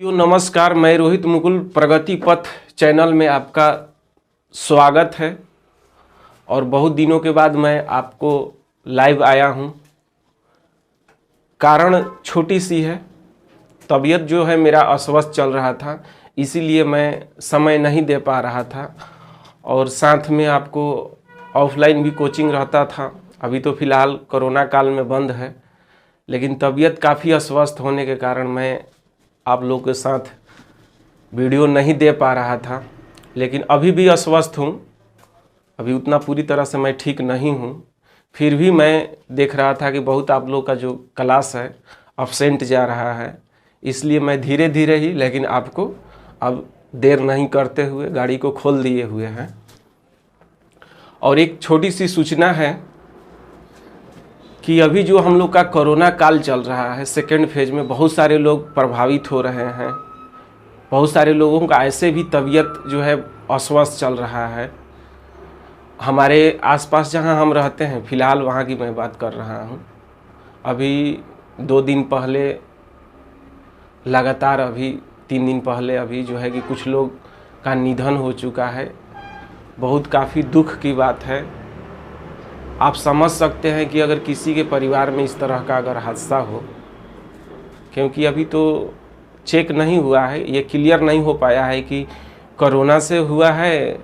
नमस्कार, मैं रोहित मुकुल प्रगति पथ चैनल में आपका स्वागत है। और बहुत दिनों के बाद मैं आपको लाइव आया हूं। कारण छोटी सी है, तबीयत जो है मेरा अस्वस्थ चल रहा था, इसीलिए मैं समय नहीं दे पा रहा था। और साथ में आपको ऑफलाइन भी कोचिंग रहता था। अभी तो फ़िलहाल कोरोना काल में बंद है, लेकिन तबीयत काफ़ी अस्वस्थ होने के कारण मैं आप लोगों के साथ वीडियो नहीं दे पा रहा था। लेकिन अभी भी अस्वस्थ हूँ, अभी उतना पूरी तरह से मैं ठीक नहीं हूँ। फिर भी मैं देख रहा था कि बहुत आप लोग का जो क्लास है अब्सेंट जा रहा है, इसलिए मैं धीरे धीरे ही, लेकिन आपको अब देर नहीं करते हुए गाड़ी को खोल दिए हुए हैं। और एक छोटी सी सूचना है कि अभी जो हम लोग का कोरोना काल चल रहा है, सेकेंड फेज में बहुत सारे लोग प्रभावित हो रहे हैं। बहुत सारे लोगों का ऐसे भी तबीयत जो है अस्वस्थ चल रहा है। हमारे आसपास जहां हम रहते हैं, फ़िलहाल वहां की मैं बात कर रहा हूं। अभी 2 दिन पहले लगातार, अभी 3 दिन पहले अभी जो है कि कुछ लोग का निधन हो चुका है। बहुत काफ़ी दुख की बात है। आप समझ सकते हैं कि अगर किसी के परिवार में इस तरह का अगर हादसा हो, क्योंकि अभी तो चेक नहीं हुआ है, ये क्लियर नहीं हो पाया है कि कोरोना से हुआ है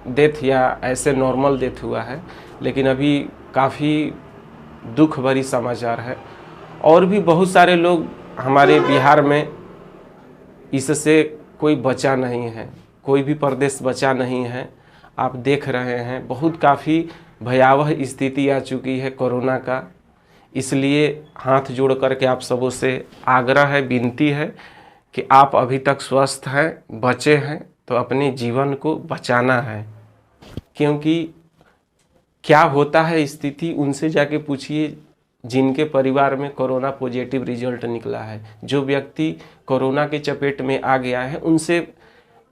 डेथ या ऐसे नॉर्मल डेथ हुआ है। लेकिन अभी काफ़ी दुख भरी समाचार है। और भी बहुत सारे लोग हमारे बिहार में, इससे कोई बचा नहीं है, कोई भी प्रदेश बचा नहीं है। आप देख रहे हैं बहुत काफ़ी भयावह स्थिति आ चुकी है कोरोना का। इसलिए हाथ जोड़ करके आप सबों से आग्रह है, विनती है कि आप अभी तक स्वस्थ हैं, बचे हैं, तो अपने जीवन को बचाना है। क्योंकि क्या होता है स्थिति, उनसे जाके पूछिए जिनके परिवार में कोरोना पॉजिटिव रिजल्ट निकला है। जो व्यक्ति कोरोना के चपेट में आ गया है, उनसे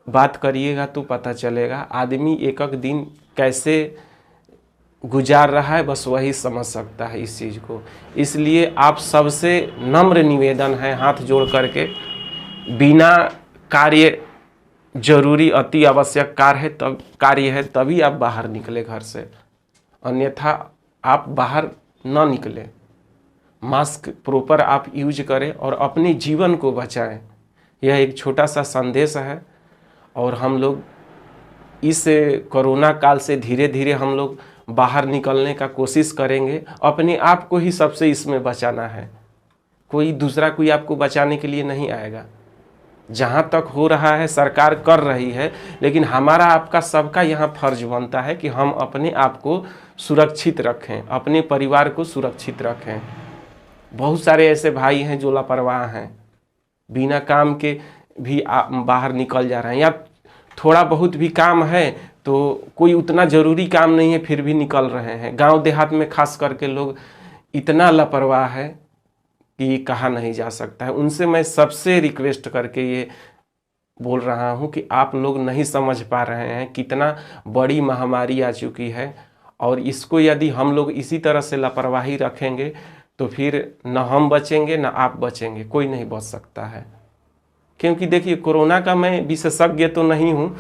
बात करिएगा तो पता चलेगा आदमी एक एक दिन कैसे गुजार रहा है, बस वही समझ सकता है इस चीज़ को। इसलिए आप सबसे नम्र निवेदन है, हाथ जोड़ करके, बिना कार्य जरूरी अति आवश्यक कार्य है तभी आप बाहर निकले घर से, अन्यथा आप बाहर ना निकले। मास्क प्रॉपर आप यूज करें और अपने जीवन को बचाएं। यह एक छोटा सा संदेश है। और हम लोग इस कोरोना काल से धीरे धीरे हम लोग बाहर निकलने का कोशिश करेंगे। अपने आप को ही सबसे इसमें बचाना है, कोई दूसरा कोई आपको बचाने के लिए नहीं आएगा। जहाँ तक हो रहा है सरकार कर रही है, लेकिन हमारा आपका सबका यहाँ फर्ज बनता है कि हम अपने आप को सुरक्षित रखें, अपने परिवार को सुरक्षित रखें। बहुत सारे ऐसे भाई हैं जो लापरवाह हैं, बिना काम के भी बाहर निकल जा रहे हैं, या थोड़ा बहुत भी काम है तो कोई उतना ज़रूरी काम नहीं है फिर भी निकल रहे हैं। गांव देहात में खास करके लोग इतना लापरवाह है कि कहा नहीं जा सकता है। उनसे मैं सबसे रिक्वेस्ट करके ये बोल रहा हूँ कि आप लोग नहीं समझ पा रहे हैं कितना बड़ी महामारी आ चुकी है। और इसको यदि हम लोग इसी तरह से लापरवाही रखेंगे तो फिर न हम बचेंगे न आप बचेंगे, कोई नहीं बच सकता है। क्योंकि देखिए, कोरोना का मैं विशेषज्ञ तो नहीं हूँ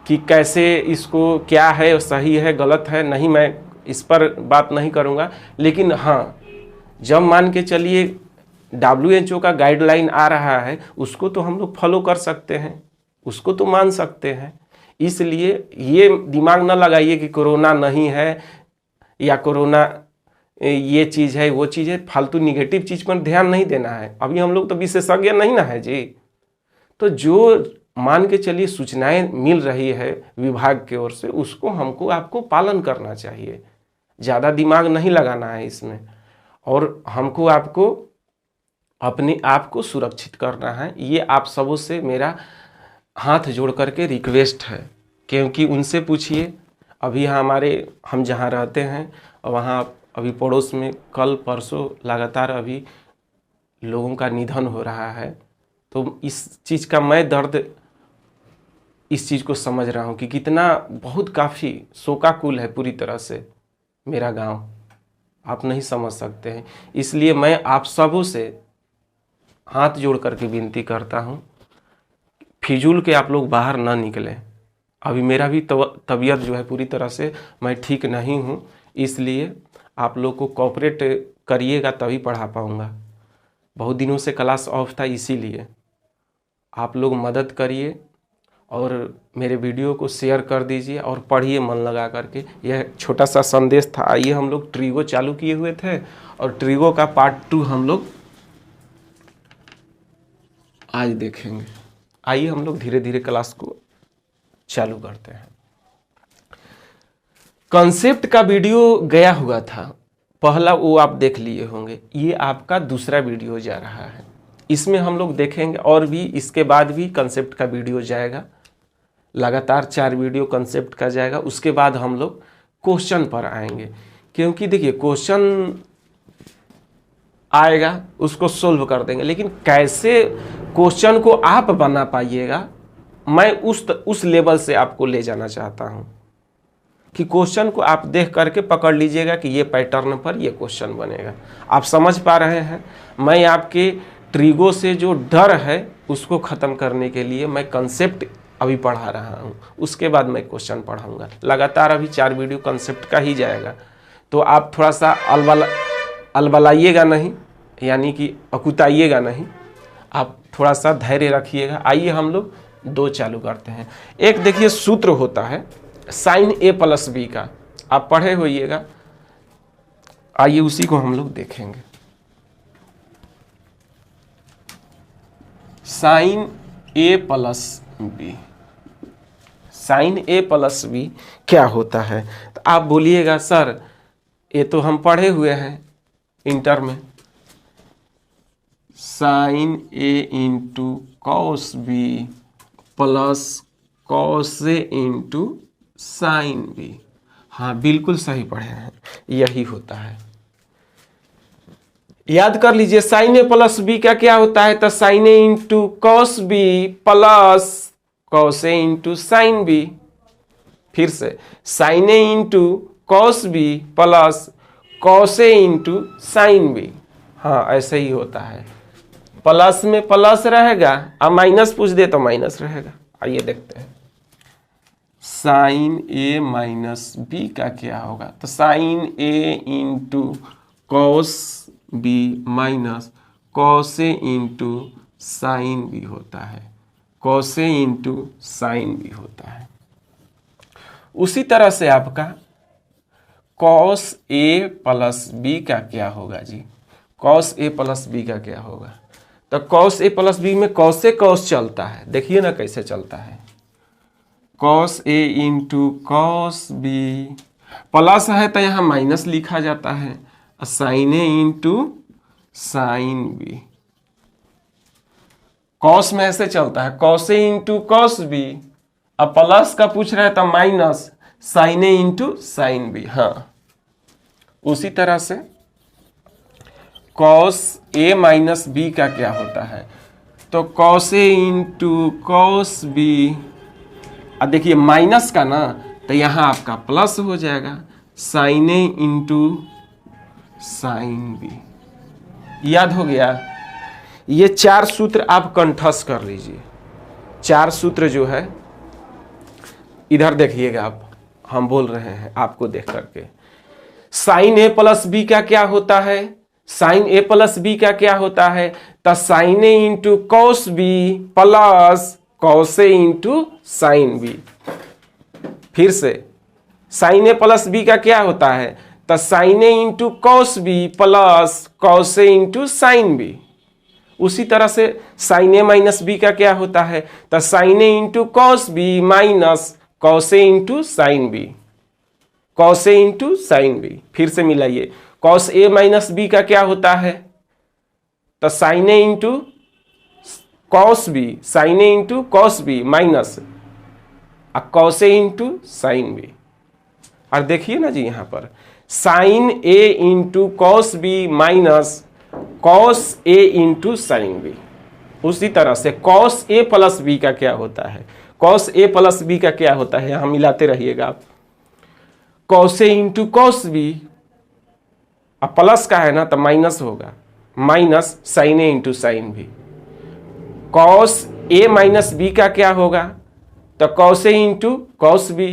कि कैसे इसको, क्या है सही है गलत है, नहीं, मैं इस पर बात नहीं करूँगा। लेकिन हाँ, जब मान के चलिए WHO का गाइडलाइन आ रहा है, उसको तो हम लोग फॉलो कर सकते हैं, उसको तो मान सकते हैं। इसलिए ये दिमाग न लगाइए कि कोरोना नहीं है या कोरोना ये चीज़ है वो चीज़ है, फालतू निगेटिव चीज़ पर ध्यान नहीं देना है। अभी हम लोग तो विशेषज्ञ नहीं ना है जी। तो जो मान के चलिए सूचनाएं मिल रही है विभाग की ओर से, उसको हमको आपको पालन करना चाहिए। ज़्यादा दिमाग नहीं लगाना है इसमें, और हमको आपको अपने आप को सुरक्षित करना है। ये आप सबों से मेरा हाथ जोड़ करके रिक्वेस्ट है। क्योंकि उनसे पूछिए, अभी हम जहाँ रहते हैं वहाँ अभी पड़ोस में कल परसों लगातार अभी लोगों का निधन हो रहा है। तो इस चीज़ का मैं दर्द, इस चीज़ को समझ रहा हूँ कि कितना बहुत काफ़ी शोकाकुल है पूरी तरह से मेरा गांव, आप नहीं समझ सकते हैं। इसलिए मैं आप सबों से हाथ जोड़ करके विनती करता हूँ, फिजूल के आप लोग बाहर ना निकलें। अभी मेरा भी तबीयत जो है पूरी तरह से मैं ठीक नहीं हूँ, इसलिए आप लोग को कोऑपरेट करिएगा तभी पढ़ा पाऊँगा। बहुत दिनों से क्लास ऑफ था, इसीलिए आप लोग मदद करिए और मेरे वीडियो को शेयर कर दीजिए और पढ़िए मन लगा करके। यह छोटा सा संदेश था। आइए, हम लोग ट्रिगो चालू किए हुए थे और ट्रिगो का पार्ट 2 हम लोग आज देखेंगे। आइए हम लोग धीरे धीरे क्लास को चालू करते हैं। कॉन्सेप्ट का वीडियो गया हुआ था पहला, वो आप देख लिए होंगे। ये आपका दूसरा वीडियो जा रहा है। इसमें हम लोग देखेंगे और भी इसके बाद भी कॉन्सेप्ट का वीडियो जाएगा। लगातार 4 वीडियो कॉन्सेप्ट का जाएगा। उसके बाद हम लोग क्वेश्चन पर आएंगे, क्योंकि देखिए क्वेश्चन आएगा उसको सोल्व कर देंगे, लेकिन कैसे क्वेश्चन को आप बना पाइएगा, मैं उस लेवल से आपको ले जाना चाहता हूं कि क्वेश्चन को आप देख करके पकड़ लीजिएगा कि ये पैटर्न पर ये क्वेश्चन बनेगा। आप समझ पा रहे हैं? मैं आपके ट्रिगो से जो डर है उसको ख़त्म करने के लिए मैं कंसेप्ट अभी पढ़ा रहा हूँ, उसके बाद मैं क्वेश्चन पढ़ाऊँगा। लगातार अभी 4 वीडियो कंसेप्ट का ही जाएगा, तो आप थोड़ा सा अलबलाइएगा नहीं, यानी कि अकुताइएगा नहीं, आप थोड़ा सा धैर्य रखिएगा। आइए हम लोग 2 चालू करते हैं। एक देखिए सूत्र होता है साइन ए प्लस बी का, आप पढ़े होइएगा। आइए उसी को हम लोग देखेंगे। Sign A plus B, sine A plus B क्या होता है? तो आप बोलिएगा सर ये तो हम पढ़े हुए हैं इंटर में, sine A into cos B plus cos A into sine B. हाँ बिल्कुल सही पढ़े हैं, यही होता है। याद कर लीजिए साइन ए प्लस बी का क्या होता है? तो sine A into cos B plus cos A into sine B. फिर से sine A into cos B plus cos A into sine B. हाँ ऐसे ही होता है, प्लस में प्लस रहेगा, अब माइनस पूछ दे तो माइनस रहेगा। आइए देखते हैं साइन ए माइनस बी का क्या होगा? तो sine A into cos B minus cos A into sine B होता है, cos A into sine B होता है। उसी तरह से आपका कॉस ए प्लस बी का क्या होगा जी? कॉस ए प्लस बी का क्या होगा? तो कॉस ए प्लस बी में कॉस से कॉस चलता है, देखिए ना कैसे चलता है। Cos A into cos B, plus है तो यहाँ माइनस लिखा जाता है, sine A into sine B. Cos में ऐसे चलता है, cos A into cos B, अब प्लस का पूछ रहा है तो minus sine A into sine B. हाँ उसी तरह से कॉस ए माइनस बी का क्या होता है? तो cos A into cos B, अब देखिए माइनस का ना तो यहाँ आपका प्लस हो जाएगा, sign A into sine B. याद हो गया? ये 4 सूत्र आप कंठस्थ कर लीजिए। 4 सूत्र जो है इधर देखिएगा आप, हम बोल रहे हैं आपको देख करके। साइन ए प्लस बी का क्या होता है? साइन ए प्लस बी का क्या होता है? तो sine A into cos B plus cos A into sine B. फिर से साइन ए प्लस बी का क्या होता है? तो sine A into cos B plus cos A into sine B. उसी तरह से साइन ए माइनस बी का क्या होता है? तो sine A into cos B minus cos A into sine B, cos A into sine B. फिर से मिलाइए, कॉस ए माइनस बी का क्या होता है? तो sine A into cos B, sine A into cos B minus cos A into sine B. और देखिए ना जी यहाँ पर sine A into cos B minus cos A into sine B. उसी तरह से कॉस ए प्लस बी का क्या होता है? कॉस ए प्लस बी का क्या होता है? यहां मिलाते रहिएगा आप, cos A into cos B, अब प्लस का है ना तो माइनस होगा, minus sine A into sine B. Cos A minus B का क्या होगा, तो cos A into cos B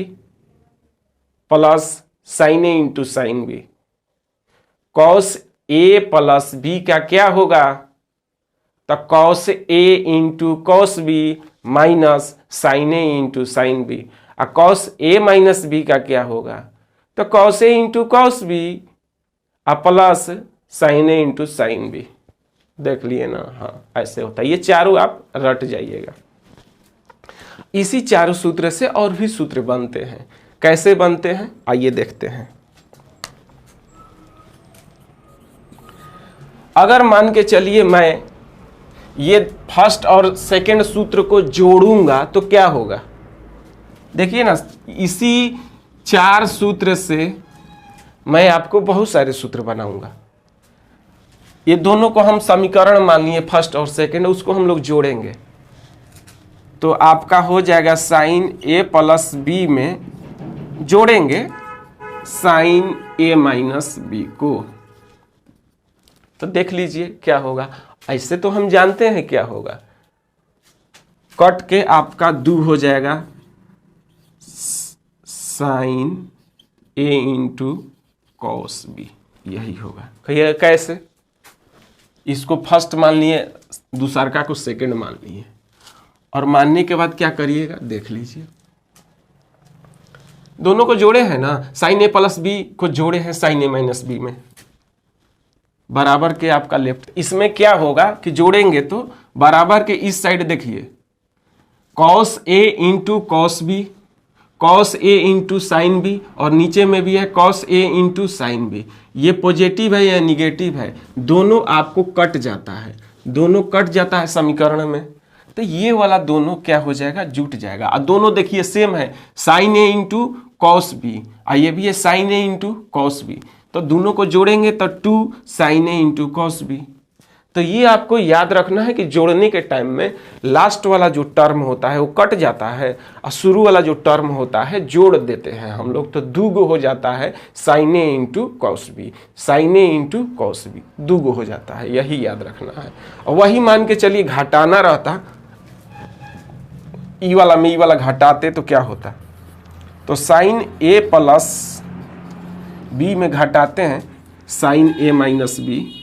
plus sine A into sine B. Cos A plus B का क्या होगा, तो cos A into cos B minus sine A into sine B. और cos A minus B का क्या होगा, तो cos A into cos B और plus sine A into sine B. देख लिए ना, हाँ ऐसे होता है। ये चारों आप रट जाइएगा। इसी चारों सूत्र से और भी सूत्र बनते हैं। कैसे बनते हैं आइए देखते हैं। अगर मान के चलिए मैं ये फर्स्ट और सेकंड सूत्र को जोड़ूंगा तो क्या होगा, देखिए ना, इसी चार सूत्र से मैं आपको बहुत सारे सूत्र बनाऊंगा। ये दोनों को हम समीकरण मान लिए फर्स्ट और सेकंड, उसको हम लोग जोड़ेंगे तो आपका हो जाएगा साइन ए प्लस बी में जोड़ेंगे साइन ए माइनस बी को, तो देख लीजिए क्या होगा। ऐसे तो हम जानते हैं क्या होगा, कट के आपका दो हो जाएगा sign A into cos B, यही होगा। कहिए कैसे, इसको फर्स्ट मान लिए, दूसरा को सेकंड मान लिए, और मानने के बाद क्या करिएगा देख लीजिए। दोनों को जोड़े हैं ना, साइन ए प्लस बी को जोड़े हैं साइन ए माइनस बी में, बराबर के आपका लेफ्ट। इसमें क्या होगा कि जोड़ेंगे तो बराबर के इस साइड देखिए cos A into cos B, cos A into sine B, और नीचे में भी है cos A into sine B. ये पॉजिटिव है या निगेटिव है, दोनों आपको कट जाता है, दोनों कट जाता है समीकरण में, तो ये वाला दोनों क्या हो जाएगा, जुट जाएगा। और दोनों देखिए सेम है, sine A into cos B, और ये भी है sine A into cos B, तो दोनों को जोड़ेंगे तो 2 sign A into cos B. तो ये आपको याद रखना है कि जोड़ने के टाइम में लास्ट वाला जो टर्म होता है वो कट जाता है, और शुरू वाला जो टर्म होता है जोड़ देते हैं हम लोग, तो दूगो हो जाता है sine A into cos B, sine A into cos B दूगो हो जाता है, यही याद रखना है। और वही मान के चलिए घटाना रहता, ई वाला में ई वाला घटाते तो क्या होता, तो साइन ए प्लस बी में घटाते हैं साइन ए माइनस बी,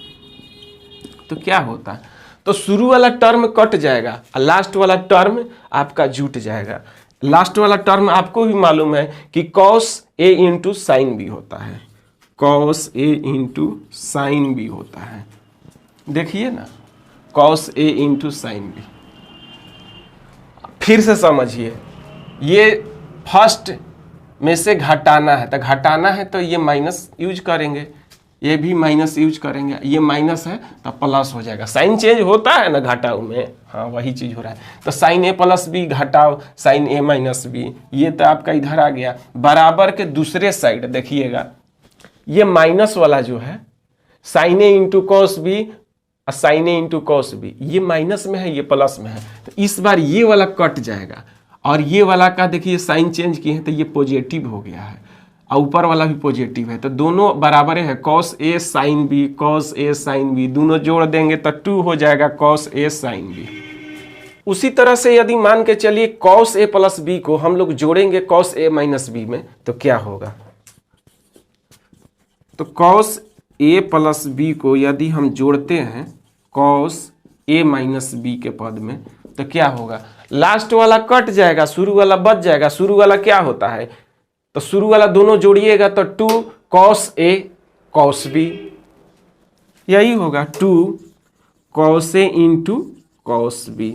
तो क्या होता है, तो शुरू वाला टर्म कट जाएगा और लास्ट वाला टर्म आपका जुट जाएगा। लास्ट वाला टर्म आपको भी मालूम है कि cos A into sine B होता है, cos A into sine B होता है। देखिए ना, cos A into sine B. फिर से समझिए, ये फर्स्ट में से घटाना है, तो घटाना है तो ये माइनस यूज करेंगे, ये भी माइनस यूज करेंगे, ये माइनस है तो प्लस हो जाएगा। साइन चेंज होता है ना घटाओ में, हाँ वही चीज हो रहा है। तो साइन ए प्लस बी घटाओ साइन ए माइनस बी, ये तो आपका इधर आ गया। बराबर के दूसरे साइड देखिएगा, ये माइनस वाला जो है sine A into cos B और sign A into cos B, ये माइनस में है, ये प्लस में है, तो इस बार ये वाला कट जाएगा, और ये वाला का देखिए साइन चेंज किए हैं तो ये पॉजिटिव हो गया है, और ऊपर वाला भी पॉजिटिव है, तो दोनों बराबर है। कॉस ए साइन बी, कॉस ए साइन बी, दोनों जोड़ देंगे तो 2 हो जाएगा कॉस ए साइन बी। उसी तरह से यदि मान के चलिए कॉस ए प्लस बी को हम लोग जोड़ेंगे कॉस ए माइनस बी में, तो क्या होगा, तो कॉस ए प्लस बी को यदि हम जोड़ते हैं कॉस ए माइनस बी के पद में, तो क्या होगा, लास्ट वाला कट जाएगा, शुरू वाला बच जाएगा। शुरू वाला क्या होता है, तो शुरू वाला दोनों जोड़िएगा तो 2 कॉस ए कॉस बी, यही होगा 2 cos A into cos B.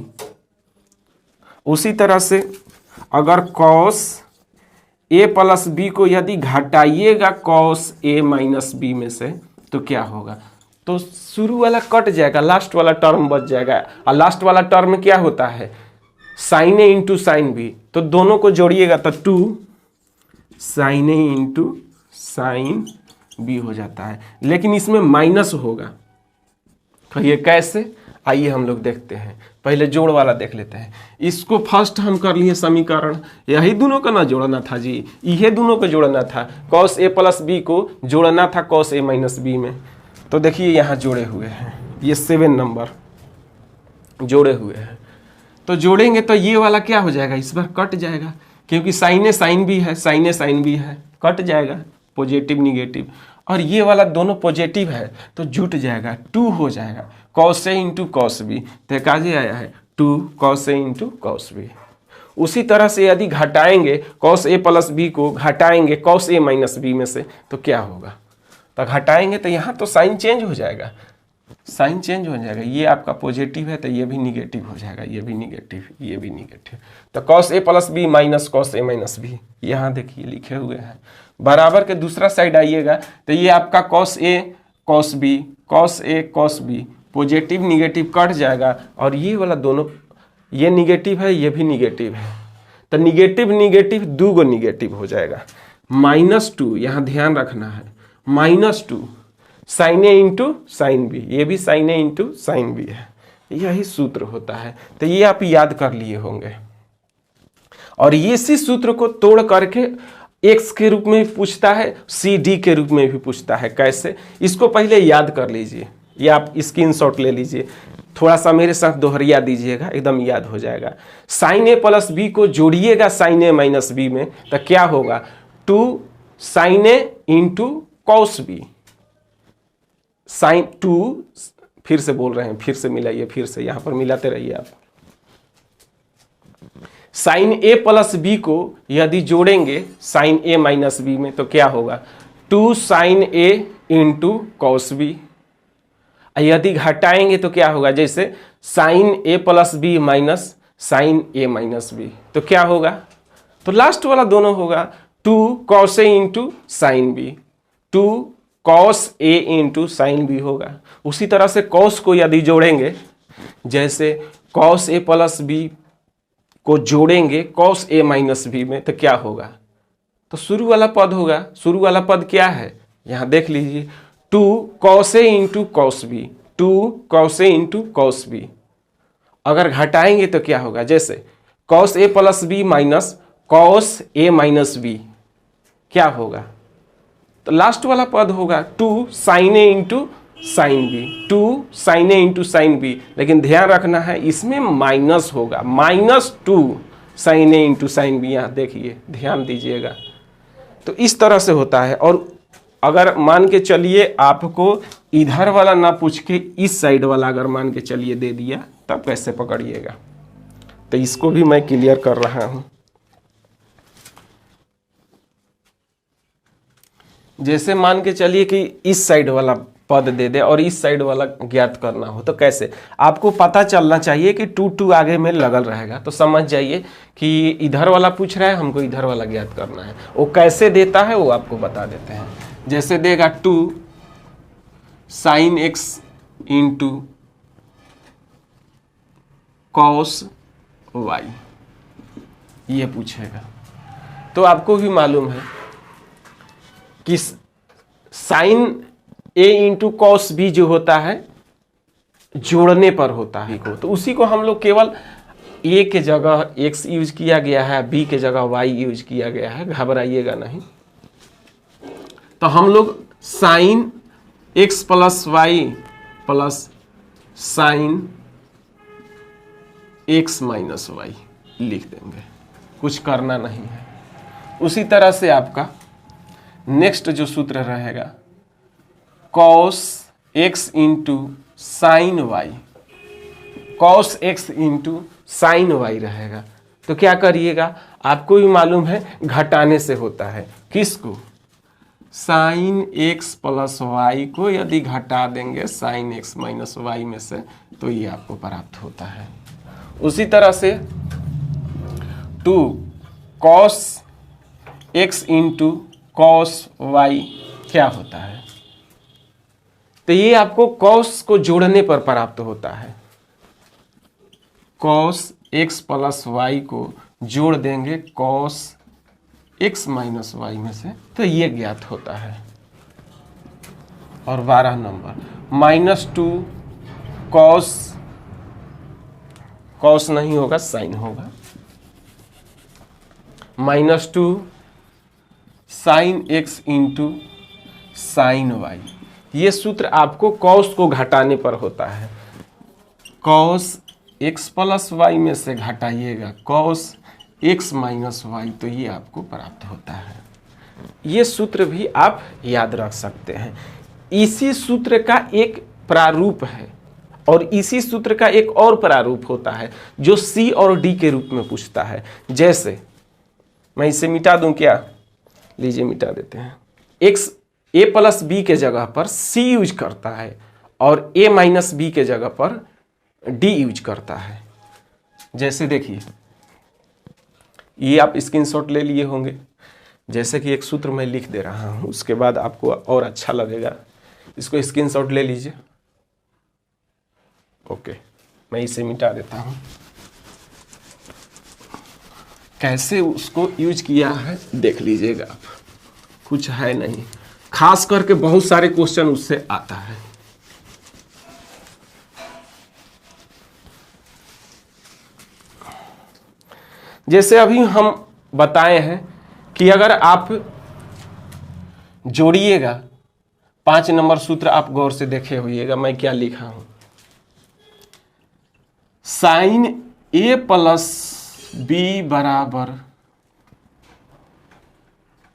उसी तरह से अगर कॉस ए प्लस बी को यदि घटाइएगा कॉस ए माइनस बी में से, तो क्या होगा, तो शुरू वाला कट जाएगा, लास्ट वाला टर्म बच जाएगा। और लास्ट वाला टर्म क्या होता है, sine A into sine B, तो दोनों को जोड़िएगा तो 2 sign A into sine B हो जाता है, लेकिन इसमें माइनस होगा। कहिए कैसे, आइए हम लोग देखते हैं। पहले जोड़ वाला देख लेते हैं। इसको फर्स्ट हम कर लिए समीकरण, यही दोनों का ना जोड़ना था जी, यही दोनों को जोड़ना था। कॉस ए प्लस बी को जोड़ना था कॉस ए माइनस बी में, तो देखिए यहाँ जोड़े हुए हैं, ये 7 नंबर जोड़े हुए हैं। तो जोड़ेंगे तो ये वाला क्या हो जाएगा, इस बार कट जाएगा, क्योंकि साइन ए साइन बी है, साइन ए साइन बी है, कट जाएगा, पॉजिटिव निगेटिव। और ये वाला दोनों पॉजिटिव है तो जुट जाएगा, 2 हो जाएगा, cos A into cos B. तो काजे आया है 2 cos A into cos B. उसी तरह से यदि घटाएंगे कॉस ए प्लस बी को, घटाएंगे कॉस ए माइनस बी में से, तो क्या होगा, तो घटाएंगे तो यहाँ तो साइन चेंज हो जाएगा, साइन चेंज हो जाएगा, ये आपका पॉजिटिव है तो ये भी निगेटिव हो जाएगा, ये भी निगेटिव, ये भी निगेटिव। तो cos A plus B minus cos A minus B, यहाँ देखिए लिखे हुए हैं। बराबर के दूसरा साइड आइएगा तो ये आपका cos A cos B, cos A cos B, positive negative cut जाएगा, और ये वाला दोनों, ये निगेटिव है, ये भी निगेटिव है, तो निगेटिव निगेटिव 2 गो निगेटिव हो जाएगा, -2, यहाँ ध्यान रखना है, -2 sign A into sine B, ये भी sign A into sine B है, यही सूत्र होता है। तो ये आप याद कर लिए होंगे। और ये इसी सूत्र को तोड़ करके x के रूप में भी पूछता है, सी डी के रूप में भी पूछता है। कैसे, इसको पहले याद कर लीजिए, ये आप स्क्रीनशॉट ले लीजिए, थोड़ा सा मेरे साथ दोहरिया दीजिएगा, एकदम याद हो जाएगा। साइन ए प्लस बी को जोड़िएगा साइन ए माइनस बी में, तो क्या होगा, 2 sign A into cos B, sign 2, फिर से बोल रहे हैं, फिर से मिलाइए, फिर से यहाँ पर मिलाते रहिए आप। साइन ए प्लस बी को यदि जोड़ेंगे साइन ए माइनस बी में, तो क्या होगा, 2 sign A into cos B. यदि घटाएंगे तो क्या होगा, जैसे sign A plus B minus sine A minus B, तो क्या होगा, तो लास्ट वाला दोनों होगा 2 cos A into sine B, 2 cos A into sine B होगा। उसी तरह से कॉस को यदि जोड़ेंगे, जैसे कॉस ए प्लस बी को जोड़ेंगे कॉस ए माइनस बी में, तो क्या होगा, तो शुरू वाला पद होगा, शुरू वाला पद क्या है, यहाँ देख लीजिए, 2 cos A into cos B, 2 cos A into cos B. अगर घटाएंगे तो क्या होगा, जैसे cos A plus B minus cos A minus B, क्या होगा, तो लास्ट वाला पद होगा 2 sign A into sine B, 2 sign A into sine B. लेकिन ध्यान रखना है इसमें माइनस होगा, -2 sign A into sine B, यहाँ देखिए ध्यान दीजिएगा। तो इस तरह से होता है। और अगर मान के चलिए आपको इधर वाला ना पूछ के इस साइड वाला अगर मान के चलिए दे दिया, तब कैसे पकड़िएगा, तो इसको भी मैं क्लियर कर रहा हूं। जैसे मान के चलिए कि इस साइड वाला पद दे दे और इस साइड वाला ज्ञात करना हो, तो कैसे, आपको पता चलना चाहिए कि 2 आगे में लगल रहेगा, तो समझ जाइए कि इधर वाला पूछ रहा है, हमको इधर वाला ज्ञात करना है। वो कैसे देता है वो आपको बता देते हैं। जैसे देगा 2 sine x into cos y, ये पूछेगा। तो आपको भी मालूम है कि sine A into cos B जो होता है जोड़ने पर होता है को, तो उसी को हम लोग केवल ए के जगह एक्स यूज किया गया है, बी के जगह वाई यूज किया गया है, घबराइएगा नहीं। तो हम लोग sine x plus y plus sine x minus y लिख देंगे, कुछ करना नहीं है। उसी तरह से आपका नेक्स्ट जो सूत्र रहेगा cos x into sine y, cos x into sine y रहेगा। तो क्या करिएगा, आपको भी मालूम है घटाने से होता है, किसको, साइन एक्स प्लस वाई को यदि घटा देंगे साइन एक्स माइनस वाई में से, तो ये आपको प्राप्त होता है। उसी तरह से 2 cos x into cos y क्या होता है, तो ये आपको कॉस को जोड़ने पर प्राप्त होता है। कॉस एक्स प्लस वाई को जोड़ देंगे कॉस एक्स माइनस वाई में से, तो ये ज्ञात होता है। और 12 नंबर -2 कॉस, कॉस नहीं होगा साइन होगा, -2 sine x into sine y. ये सूत्र आपको कॉस को घटाने पर होता है। कॉस x प्लस वाई में से घटाइएगा cos x माइनस वाई, तो ये आपको प्राप्त होता है। ये सूत्र भी आप याद रख सकते हैं। इसी सूत्र का एक प्रारूप है और इसी सूत्र का एक और प्रारूप होता है जो C और D के रूप में पूछता है। जैसे मैं इसे मिटा दूं क्या? लीजिए मिटा देते हैं। x a प्लस बी के जगह पर C यूज करता है और a माइनस बी के जगह पर D यूज करता है। जैसे देखिए, ये आप स्क्रीनशॉट ले लिए होंगे। जैसे कि एक सूत्र मैं लिख दे रहा हूं, उसके बाद आपको और अच्छा लगेगा। इसको स्क्रीनशॉट ले लीजिए। ओके, मैं इसे मिटा देता हूं। कैसे उसको यूज किया है देख लीजिएगा आप। कुछ है नहीं, खास करके बहुत सारे क्वेश्चन उससे आता है। जैसे अभी हम बताए हैं कि अगर आप जोड़िएगा 5 नंबर सूत्र, आप गौर से देखे होइएगा मैं क्या लिखा हूं। साइन ए प्लस बी बराबर,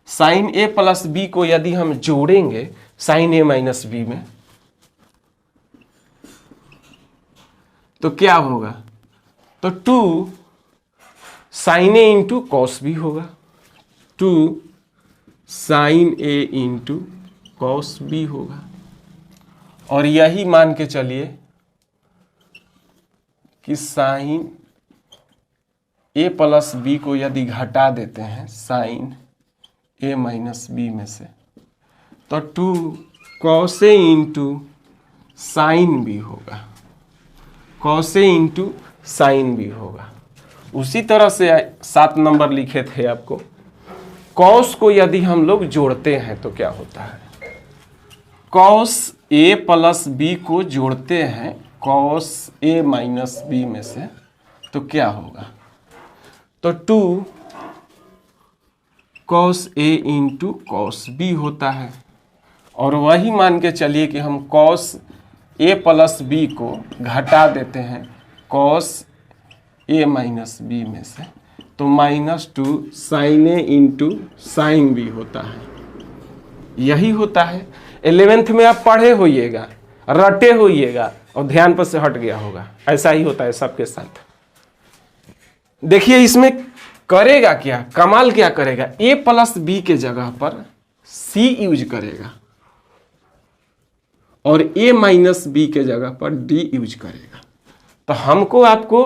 साइन ए प्लस बी को यदि हम जोड़ेंगे साइन ए माइनस बी में तो क्या होगा? तो 2 sign A into cos B होगा। 2 sign A into cos B होगा। और यही मान के चलिए कि साइन ए प्लस बी को यदि घटा देते हैं साइन ए माइनस बी में से, तो 2 cos A into sine B होगा। Cos A into sine B होगा। उसी तरह से 7 नंबर लिखे थे आपको, कॉस को यदि हम लोग जोड़ते हैं तो क्या होता है? कॉस ए प्लस बी को जोड़ते हैं कॉस ए माइनस बी में से, तो क्या होगा? तो 2 cos A into cos B होता है। और वही मान के चलिए कि हम कॉस ए प्लस बी को घटा देते हैं कॉस ए माइनस बी में से, तो -2 sign A into sine B होता है। यही होता है। 11th में आप पढ़े होइएगा, रटे होइएगा और ध्यान पर से हट गया होगा। ऐसा ही होता है सबके साथ। देखिए इसमें करेगा क्या, कमाल क्या करेगा? a प्लस बी के जगह पर c यूज करेगा और a माइनस बी के जगह पर d यूज करेगा। तो हमको आपको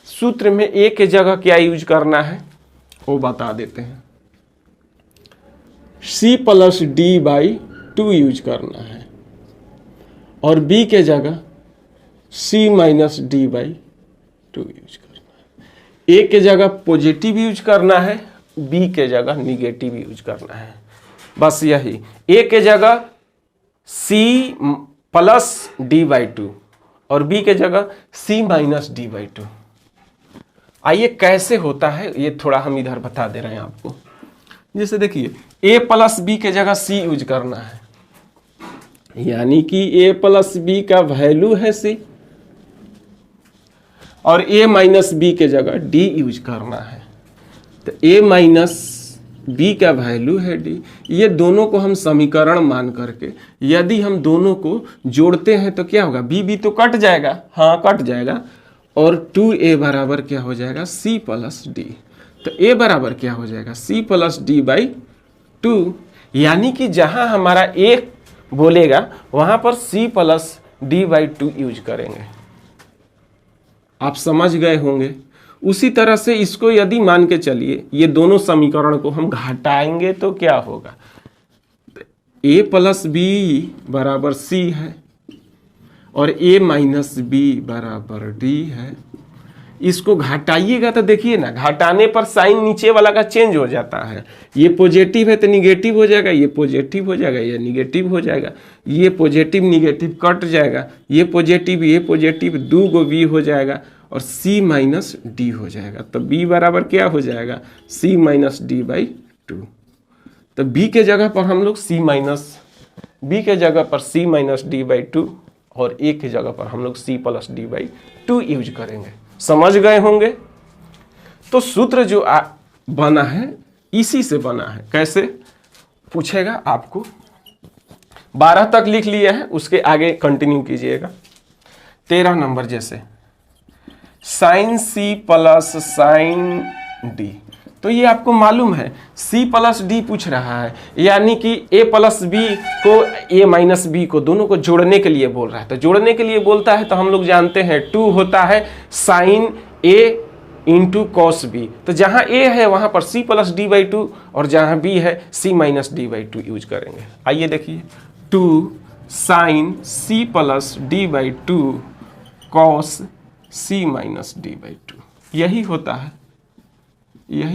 सूत्र में a के जगह क्या यूज करना है वो बता देते हैं। c plus D by 2 use करना है और b के जगह c minus D by 2 use करना है। a के जगह पॉजिटिव यूज करना है, b के जगह निगेटिव यूज करना है। बस यही। a के जगह c प्लस डी बाई 2 और b के जगह c माइनस डी बाई 2। आइए कैसे होता है ये थोड़ा हम इधर बता दे रहे हैं आपको। जैसे देखिए a प्लस बी के जगह c यूज करना है, यानी कि a प्लस बी का वैल्यू है c और a माइनस बी के जगह d यूज करना है। तो a माइनस b का वैल्यू है d। ये दोनों को हम समीकरण मान करके यदि हम दोनों को जोड़ते हैं तो क्या होगा? b तो कट जाएगा, हाँ कट जाएगा। और 2a बराबर क्या हो जाएगा? c plus D. तो a बराबर क्या हो जाएगा? c plus D by 2। यानी कि जहां हमारा a बोलेगा वहां पर c plus D by 2 use करेंगे। आप समझ गए होंगे। उसी तरह से इसको यदि मान के चलिए ये दोनों समीकरण को हम घटाएंगे तो क्या होगा? a प्लस बी बराबर c है और a माइनस बी बराबर d है। इसको घटाइएगा तो देखिए ना, घटाने पर साइन नीचे वाला का चेंज हो जाता है। ये पॉजिटिव है तो निगेटिव हो जाएगा, ये पॉजिटिव हो जाएगा, ये निगेटिव हो जाएगा, ये पॉजिटिव निगेटिव कट जाएगा, ये पॉजिटिव 2 गो b हो जाएगा और c माइनस डी हो जाएगा। तो b बराबर क्या हो जाएगा? c minus D by 2। तो b के जगह पर हम लोग b के जगह पर c माइनस डी बाई 2 और ए की जगह पर हम लोग c plus D by two use करेंगे। समझ गए होंगे। तो सूत्र जो बना है इसी से बना है। कैसे पूछेगा आपको, 12 तक लिख लिए हैं, उसके आगे कंटिन्यू कीजिएगा। 13 नंबर जैसे sine C plus sine D, तो ये आपको मालूम है c प्लस डी पूछ रहा है, यानी कि a प्लस बी को a माइनस बी को दोनों को जोड़ने के लिए बोल रहा है। तो जोड़ने के लिए बोलता है तो हम लोग जानते हैं 2 होता है sine a into cos B. तो जहां a है वहां पर c plus D by two और जहां b है c minus D by two use करेंगे। आइए देखिए 2 sine c plus D by two cos c minus D by two, यही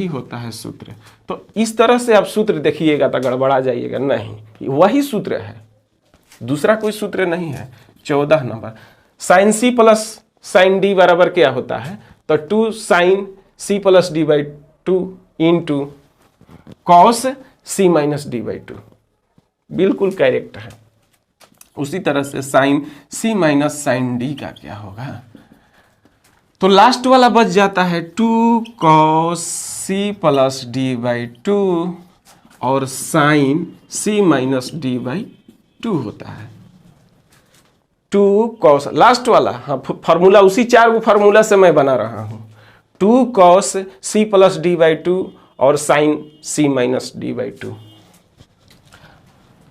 होता है सूत्र। तो इस तरह से आप सूत्र देखिएगा तो गड़बड़ा जाइएगा नहीं, वही सूत्र है, दूसरा कोई सूत्र नहीं है। 14 number sine C plus sine D बराबर क्या होता है, तो 2 sine C plus D by two into cos C minus D by two, बिल्कुल करेक्ट है। उसी तरह से sine C minus sine D का क्या होगा, तो लास्ट वाला बच जाता है 2 cos c plus D by two और sine c minus D by two होता है। 2 cos लास्ट वाला, हाँ फार्मूला उसी 4 फार्मूला से मैं बना रहा हूँ। 2 cos c plus D by two और sine c minus D by two.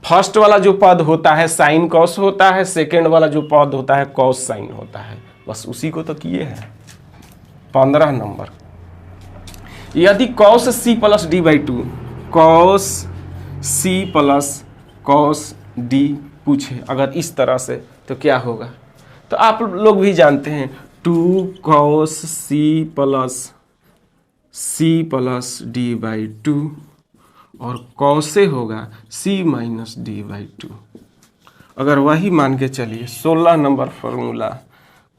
First वाला जो पद होता है साइन कॉस होता है, सेकेंड वाला जो पद होता है कॉस साइन होता है, बस उसी को तो किए हैं। 15 नंबर यदि cos C plus D by two, cos C plus cos D पूछे अगर इस तरह से तो क्या होगा, तो आप लोग भी जानते हैं 2 cos C plus D by two और कॉसे होगा c minus D by two. अगर वही मान के चलिए 16 number formula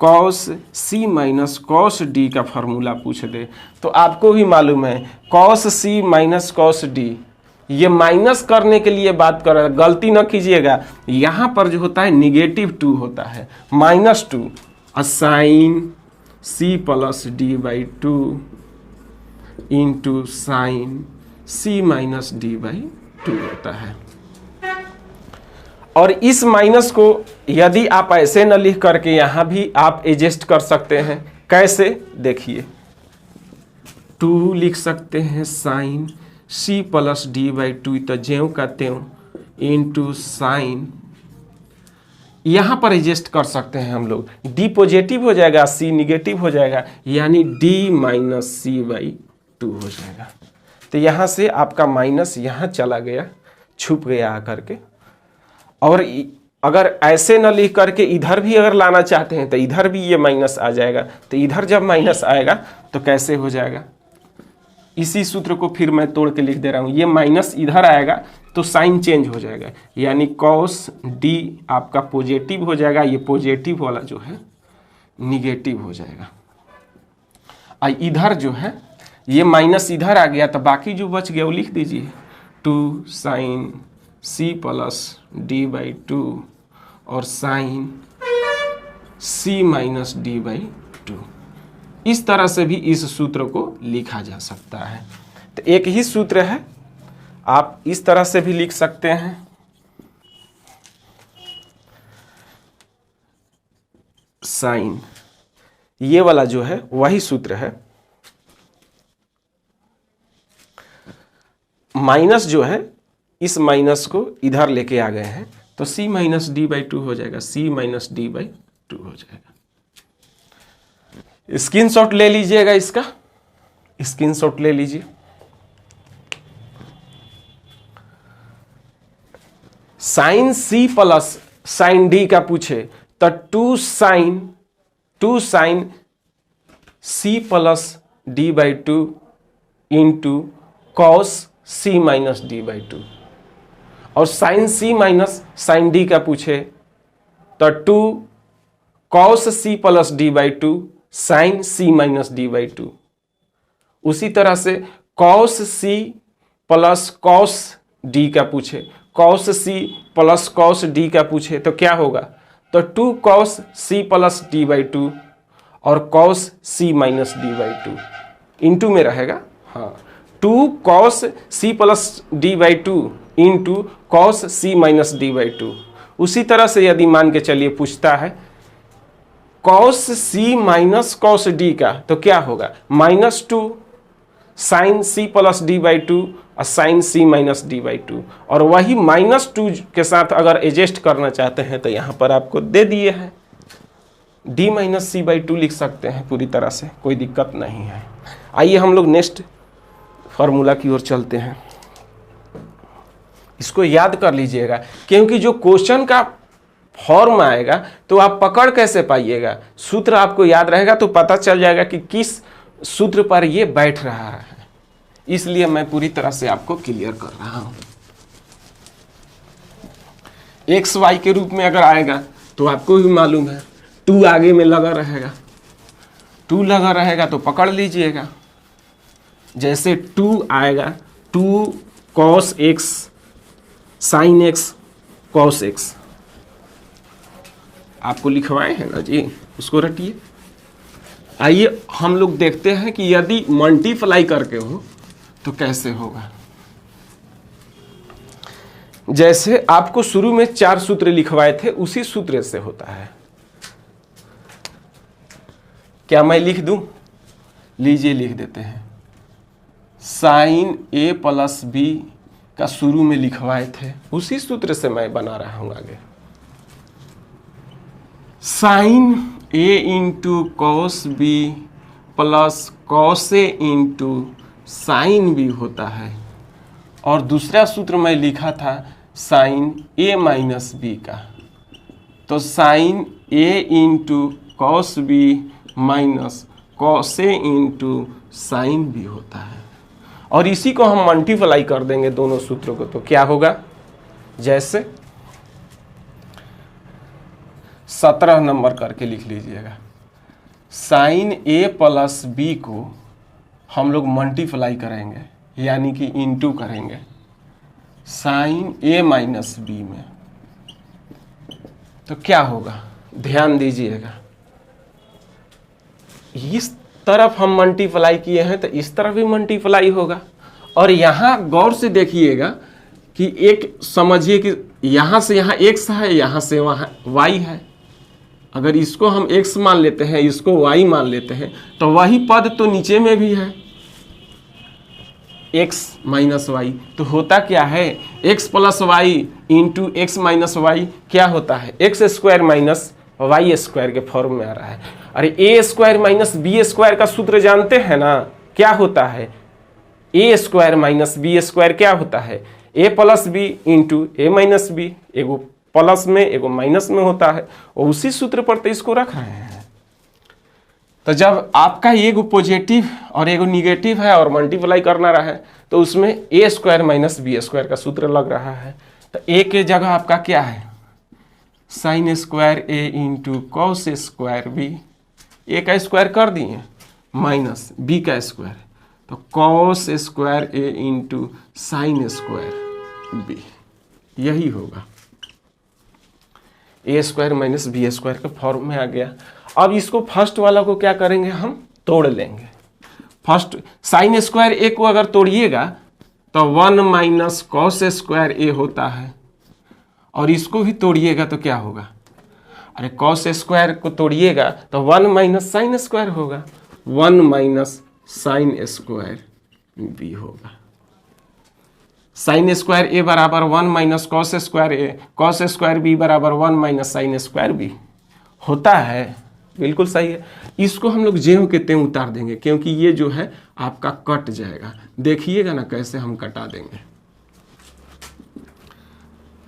cos c minus cos D का फार्मूला पूछ दे तो आपको भी मालूम है cos c minus cos D, ये माइनस करने के लिए बात कर रहा है, गलती न कीजिएगा। यहाँ पर जो होता है निगेटिव 2 होता है, -2 sine c plus D by two into sine c minus D by two होता है। और इस माइनस को यदि आप ऐसे न लिख करके यहाँ भी आप एडजस्ट कर सकते हैं। कैसे देखिए, 2 लिख सकते हैं sine c plus D by two, तो ज्यों का त्यों इंटू साइन, यहाँ पर एडजस्ट कर सकते हैं हम लोग। d पॉजिटिव हो जाएगा, c निगेटिव हो जाएगा, यानी d minus C by two हो जाएगा। तो यहाँ से आपका माइनस यहाँ चला गया, छुप गया आकर के। और अगर ऐसे न लिख करके इधर भी अगर लाना चाहते हैं तो इधर भी ये माइनस आ जाएगा। तो इधर जब माइनस आएगा तो कैसे हो जाएगा, इसी सूत्र को फिर मैं तोड़ के लिख दे रहा हूँ। ये माइनस इधर आएगा तो साइन चेंज हो जाएगा, यानी कॉस डी आपका पॉजिटिव हो जाएगा, ये पॉजिटिव वाला जो है निगेटिव हो जाएगा। और इधर जो है ये माइनस इधर आ गया तो बाकी जो बच गया वो लिख दीजिए 2 sine c plus D by two और sine c minus D by two. इस तरह से भी इस सूत्र को लिखा जा सकता है। तो एक ही सूत्र है, आप इस तरह से भी लिख सकते हैं। साइन ये वाला जो है वही सूत्र है, माइनस जो है इस माइनस को इधर लेके आ गए हैं तो c minus D by two हो जाएगा, c minus D by two हो जाएगा। स्क्रीनशॉट ले लीजिएगा, इसका स्क्रीनशॉट ले लीजिए। Sine c plus sine D का पूछे तो 2 sine c plus D by two into cos c minus D by two, और sine c minus sine D का पूछे तो 2 cos c plus D by two sine c minus D by two. उसी तरह से cos c plus cos D का पूछे, cos c plus cos D का पूछे तो क्या होगा, तो 2 cos c plus D by two और cos c minus D by two into में रहेगा। हाँ, 2 cos c plus D by two into cos c minus D by two. उसी तरह से यदि मान के चलिए पूछता है cos c minus cos d का, तो क्या होगा -2 sin c plus D by two और sin c minus D by two. और वही -2 के साथ अगर एडजस्ट करना चाहते हैं तो यहाँ पर आपको दे दिए हैं d minus C by two लिख सकते हैं पूरी तरह से, कोई दिक्कत नहीं है। आइए हम लोग नेक्स्ट फार्मूला की ओर चलते हैं। इसको याद कर लीजिएगा क्योंकि जो क्वेश्चन का फॉर्म आएगा तो आप पकड़ कैसे पाइएगा, सूत्र आपको याद रहेगा तो पता चल जाएगा कि किस सूत्र पर ये बैठ रहा है। इसलिए मैं पूरी तरह से आपको क्लियर कर रहा हूं। एक्स वाई के रूप में अगर आएगा तो आपको भी मालूम है 2 आगे में लगा रहेगा, 2 लगा रहेगा तो पकड़ लीजिएगा। जैसे 2 आएगा 2 cos x sin x cos x, आपको लिखवाए हैं ना जी, उसको रटिए। आइए हम लोग देखते हैं कि यदि मल्टीप्लाई करके हो तो कैसे होगा। जैसे आपको शुरू में 4 सूत्र लिखवाए थे उसी सूत्र से होता है। क्या मैं लिख दूं? लीजिए लिख देते हैं। साइन a प्लस बी का शुरू में लिखवाए थे उसी सूत्र से मैं बना रहा हूं आगे। Sine a into cos B plus cos A into sine B होता है। और दूसरा सूत्र मैं लिखा था साइन a माइनस बी का, तो sine a into cos B minus cos A into sine B होता है। और इसी को हम मल्टीप्लाई कर देंगे दोनों सूत्रों को, तो क्या होगा, जैसे 17 नंबर करके लिख लीजिएगा। साइन ए प्लस बी को हम लोग मल्टीप्लाई करेंगे यानी कि इंटू करेंगे साइन ए माइनस बी में, तो क्या होगा, ध्यान दीजिएगा। इस तरफ हम मल्टीप्लाई किए हैं तो इस तरफ भी मल्टीप्लाई होगा। और यहाँ गौर से देखिएगा कि एक समझिए कि यहाँ से यहाँ x है, यहाँ से वहाँ y है। अगर इसको हम x मान लेते हैं, इसको y मान लेते हैं, तो वही पद तो नीचे में भी है x माइनस वाई। तो होता क्या है, x plus y into x minus y क्या होता है, x square minus y square के फॉर्म में आ रहा है। अरे A square minus B square का सूत्र जानते हैं ना, क्या होता है, A square minus B square क्या होता है, A plus B into A minus B. एगो प्लस में एगो माइनस में होता है, और उसी सूत्र पर तो इसको रख रहे हैं। तो जब आपका एगो पॉजिटिव और एगो निगेटिव है और मल्टीप्लाई करना रहा है तो उसमें ए स्क्वायर माइनस बी स्क्वायर का सूत्र लग रहा है। तो ए के जगह आपका क्या है, sine square A into cos square B. ए का स्क्वायर कर दिए माइनस बी का स्क्वायर, तो cos square A into sine square B, यही होगा। ए स्क्वायर माइनस बी स्क्वायर के फॉर्म में आ गया। अब इसको फर्स्ट वाला को क्या करेंगे, हम तोड़ लेंगे। फर्स्ट साइन स्क्वायर ए को अगर तोड़िएगा तो 1 माइनस कॉस स्क्वायर ए होता है, और इसको भी तोड़िएगा तो क्या होगा, अरे कॉस स्क्वायर को तोड़िएगा तो 1 माइनस साइन स्क्वायर होगा, 1 माइनस साइन स्क्वायर बी होगा। साइन स्क्वायर ए बराबर 1 minus cos square A, cos square B बराबर 1 माइनस साइन स्क्वायर बी होता है। बिल्कुल सही है। इसको हम लोग ज्यों के त्यों उतार देंगे क्योंकि ये जो है आपका कट जाएगा। देखिएगा ना कैसे हम कटा देंगे।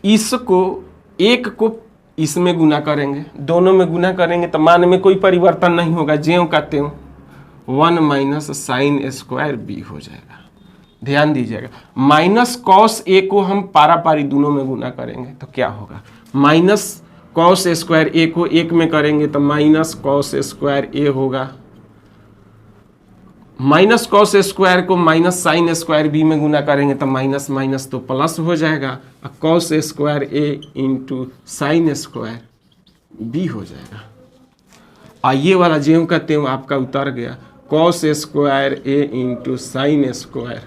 इसको एक को इसमें गुना करेंगे, दोनों में गुना करेंगे तो मान में कोई परिवर्तन नहीं होगा, ज्यों का त्यों 1 माइनस साइन स्क्वायर बी हो जाएगा। ध्यान दीजिएगा, माइनस कॉस ए को हम पारा पारी दोनों में गुना करेंगे तो क्या होगा, माइनस कॉस स्क्वायर ए को एक में करेंगे तो माइनस कॉस स्क्वायर ए होगा, माइनस कॉस स्क्वायर को माइनस साइन स्क्वायर बी में गुना करेंगे तो माइनस माइनस तो प्लस हो जाएगा, cos square A into sine square B हो जाएगा। और ये वाला ज्यों का त्यों आपका उतर गया, cos square A into sine square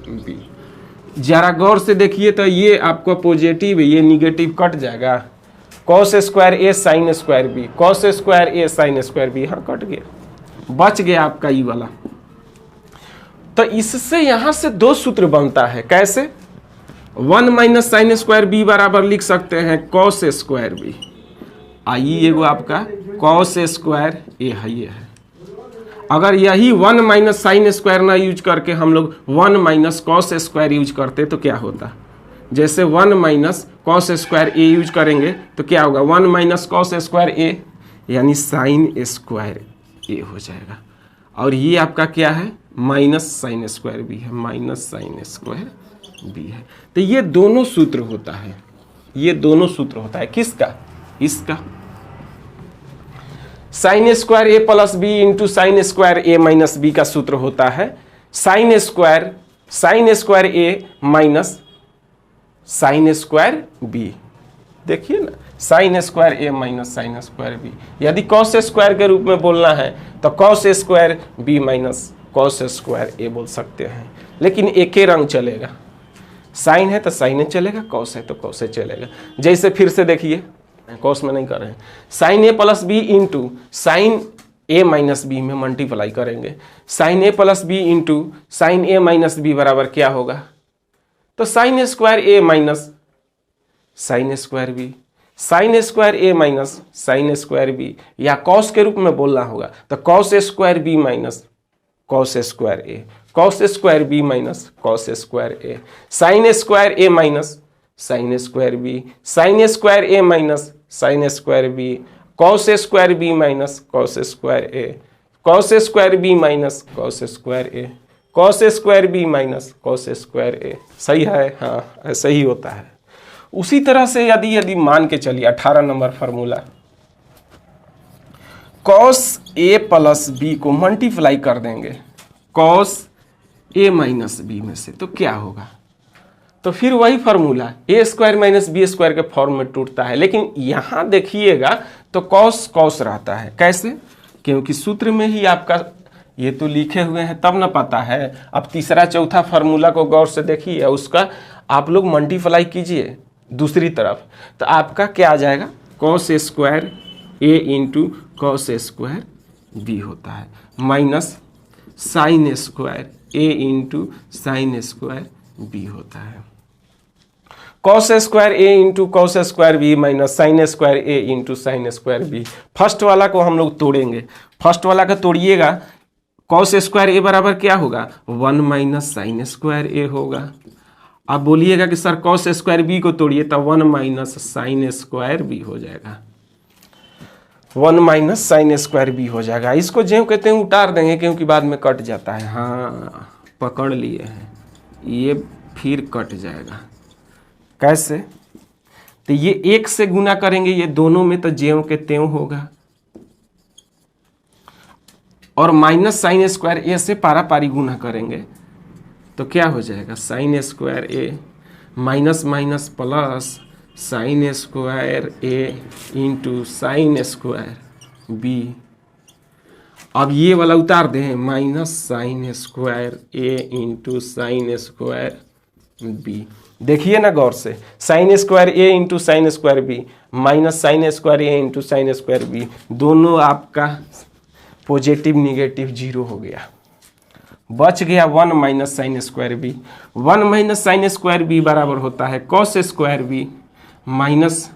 B. जरा गौर से देखिए तो ये आपका पॉजिटिव है, ये निगेटिव कट जाएगा। Cos square A sine square B, cos square A sine square B, हाँ कट गया, बच गया आपका ये वाला। तो इससे यहां से दो सूत्र बनता है, कैसे? 1 माइनस साइन स्क्वायर बी बराबर लिख सकते हैं कॉस स्क्वायर बी। आइए एगो आपका कॉस स्क्वायर ए है, ये है। अगर यही 1 माइनस साइन स्क्वायर ना यूज करके हम लोग 1 माइनस कॉस स्क्वायर यूज करते तो क्या होता? जैसे 1 minus cos square A use करेंगे तो क्या होगा? 1 माइनस कॉस स्क्वायर ए यानी साइन स्क्वायर ए हो जाएगा। और ये आपका क्या है? माइनस साइन स्क्वायर बी है, माइनस साइन स्क्वायर बी है। तो ये दोनों सूत्र होता है, ये दोनों सूत्र होता है किसका? इसका। Sine square A plus B into sine square A minus B का सूत्र होता है sine square A minus sine square B. देखिए ना, sine square A minus sine square B. यदि कॉस स्क्वायर के रूप में बोलना है तो cos square B minus cos square A बोल सकते हैं, लेकिन एक ही रंग चलेगा। साइन है तो साइन चलेगा, कॉस है तो कॉस चलेगा। जैसे फिर से देखिए, कॉस में नहीं कर रहे हैं, sine A plus B into sine A minus B में मल्टीप्लाई करेंगे। Sine A plus B into sine A minus B बराबर क्या होगा? तो sine square A minus sine square B, sine square A minus sine square B, या cos के रूप में बोलना होगा तो cos square B minus cos square A, cos square B minus cos square A, sine square A minus sine square B, sine square A minus sine square B, cos square B minus cos square A, cos square B minus cos square A, cos square B minus cos square A. सही है? हाँ, ऐसा ही होता है। उसी तरह से यदि मान के चलिए 18 number formula, cos A plus B को मल्टीप्लाई कर देंगे कॉस ए माइनस बी में से, तो क्या होगा? तो फिर वही फार्मूला ए स्क्वायर माइनस बी स्क्वायर के फॉर्म में टूटता है। लेकिन यहां देखिएगा तो कॉस कॉस रहता है। कैसे? क्योंकि सूत्र में ही आपका ये तो लिखे हुए हैं, तब ना पता है। अब तीसरा चौथा फार्मूला को गौर से देखिए, उसका आप लोग मल्टीप्लाई कीजिए दूसरी तरफ, तो आपका क्या आ जाएगा? Cos square A into cos square B होता है, minus sine square A into sine square B होता है। Cos square A into cos square B minus sine square A into sine square B. First वाला को हम लोग तोड़ेंगे, first वाला का तोड़िएगा, कॉस स्क्वायर ए बराबर क्या होगा? 1 माइनस साइन स्क्वायर ए होगा। आप बोलिएगा कि सर कॉस स्क्वायर बी को तोड़िए, तो 1 माइनस साइन स्क्वायर बी हो जाएगा, 1 माइनस साइन स्क्वायर बी हो जाएगा। इसको जो कहते हैं उतार देंगे क्योंकि बाद में कट जाता है। हाँ, पकड़ लिए हैं, ये फिर कट जाएगा। कैसे? तो ये 1 से गुना करेंगे ये दोनों में, तो ज्यों के त्यों होगा। और माइनस साइन स्क्वायर ए से पारा पारी गुना करेंगे तो क्या हो जाएगा? Sine square A minus minus plus sine square A into sine square B. अब ये वाला उतार दें, minus sine square A into sine square B. देखिए ना गौर से, sine square A into sine square B minus sine square A into sine square B, दोनों आपका पॉजिटिव निगेटिव 0 हो गया। बच गया 1 minus sine square B. 1 minus sine square B बराबर होता है cos square B minus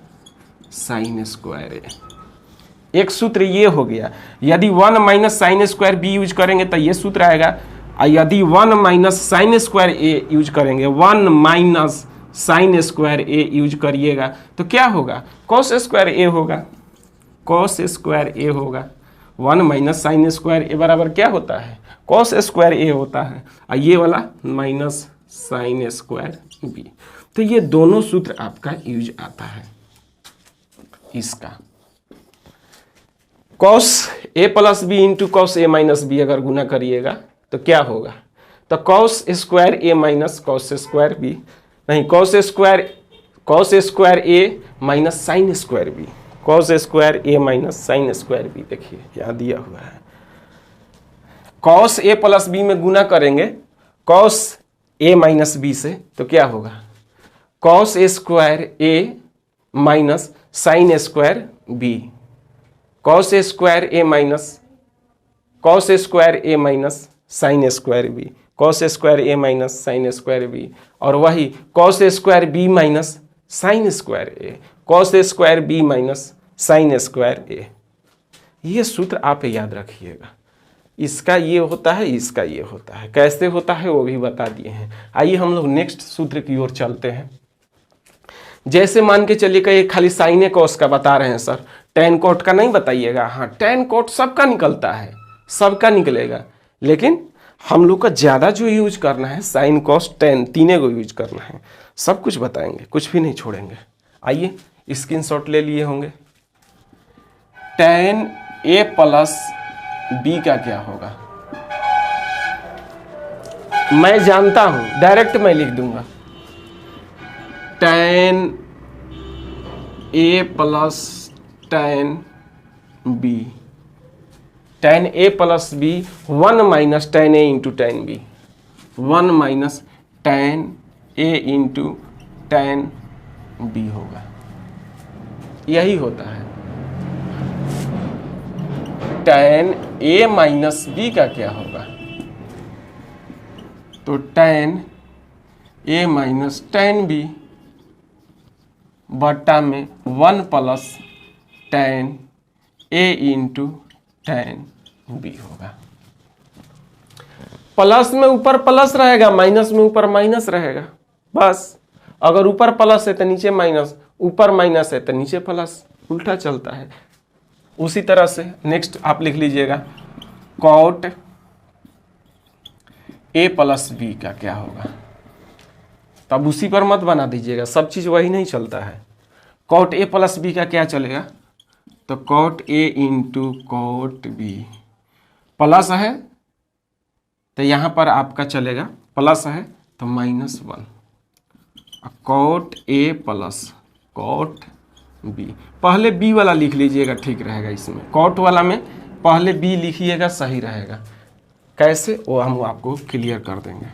sine square A. एक सूत्र ये हो गया। यदि 1 minus sine square B use करेंगे तो ये सूत्र आएगा, और यदि 1 minus sine square A use करेंगे, 1 minus sine square A use करिएगा तो क्या होगा? कॉस स्क्वायर ए होगा, कॉस स्क्वायर ए होगा। 1 माइनस साइन स्क्वायर ए बराबर क्या होता है? कॉस स्क्वायर ए होता है, और ये वाला माइनस साइन स्क्वायर बी। तो ये दोनों सूत्र आपका यूज आता है इसका। Cos A plus B into cos A minus B अगर गुना करिएगा तो क्या होगा? तो cos square A minus cos square B, नहीं, cos square A minus sine square B, cos square A minus sine square B. देखिए यहाँ दिया हुआ है, कॉस ए प्लस बी में गुना करेंगे कॉस ए माइनस बी से, तो क्या होगा cos square A minus sine square B. Cos square A minus cos square A minus sine square B, cos square A minus sine square B, और वही cos square B minus sine square A, cos square B minus sine square A. ये सूत्र आप याद रखिएगा, इसका ये होता है, इसका ये होता है, कैसे होता है वो भी बता दिए हैं। आइए हम लोग नेक्स्ट सूत्र की ओर चलते हैं। जैसे मान के चलिए कि खाली साइन कॉस का बता रहे हैं सर, टेन कोट का नहीं बताइएगा। हाँ, टेन कोट सबका निकलता है, सबका निकलेगा, लेकिन हम लोग का ज़्यादा जो यूज करना है साइन कॉस टेन, तीनों को यूज करना है। सब कुछ बताएंगे, कुछ भी नहीं छोड़ेंगे। आइए स्क्रीनशॉट ले लिए होंगे। टेन ए प्लस बी का क्या होगा, मैं जानता हूं, डायरेक्ट मैं लिख दूंगा ten A plus ten B. Ten A plus B 1 minus ten A into ten B, 1 minus ten A into ten B होगा। यही होता है। टेन ए माइनस बी का क्या होगा, तो टेन ए माइनस टेन बी बट्टा में 1 plus ten A into ten B होगा। प्लस में ऊपर प्लस रहेगा, माइनस में ऊपर माइनस रहेगा, बस। अगर ऊपर प्लस है तो नीचे माइनस, ऊपर माइनस है तो नीचे प्लस, उल्टा चलता है। उसी तरह से नेक्स्ट आप लिख लीजिएगा कॉट ए प्लस बी का क्या होगा। तब उसी पर मत बना दीजिएगा, सब चीज वही नहीं चलता है। कॉट ए प्लस बी का क्या चलेगा, तो cot A into cot B. Plus है तो यहां पर आपका चलेगा, प्लस है तो -1, cot A plus cot B. पहले बी वाला लिख लीजिएगा, ठीक रहेगा। इसमें कॉट वाला में पहले बी लिखिएगा, सही रहेगा। कैसे वो हम आपको क्लियर कर देंगे।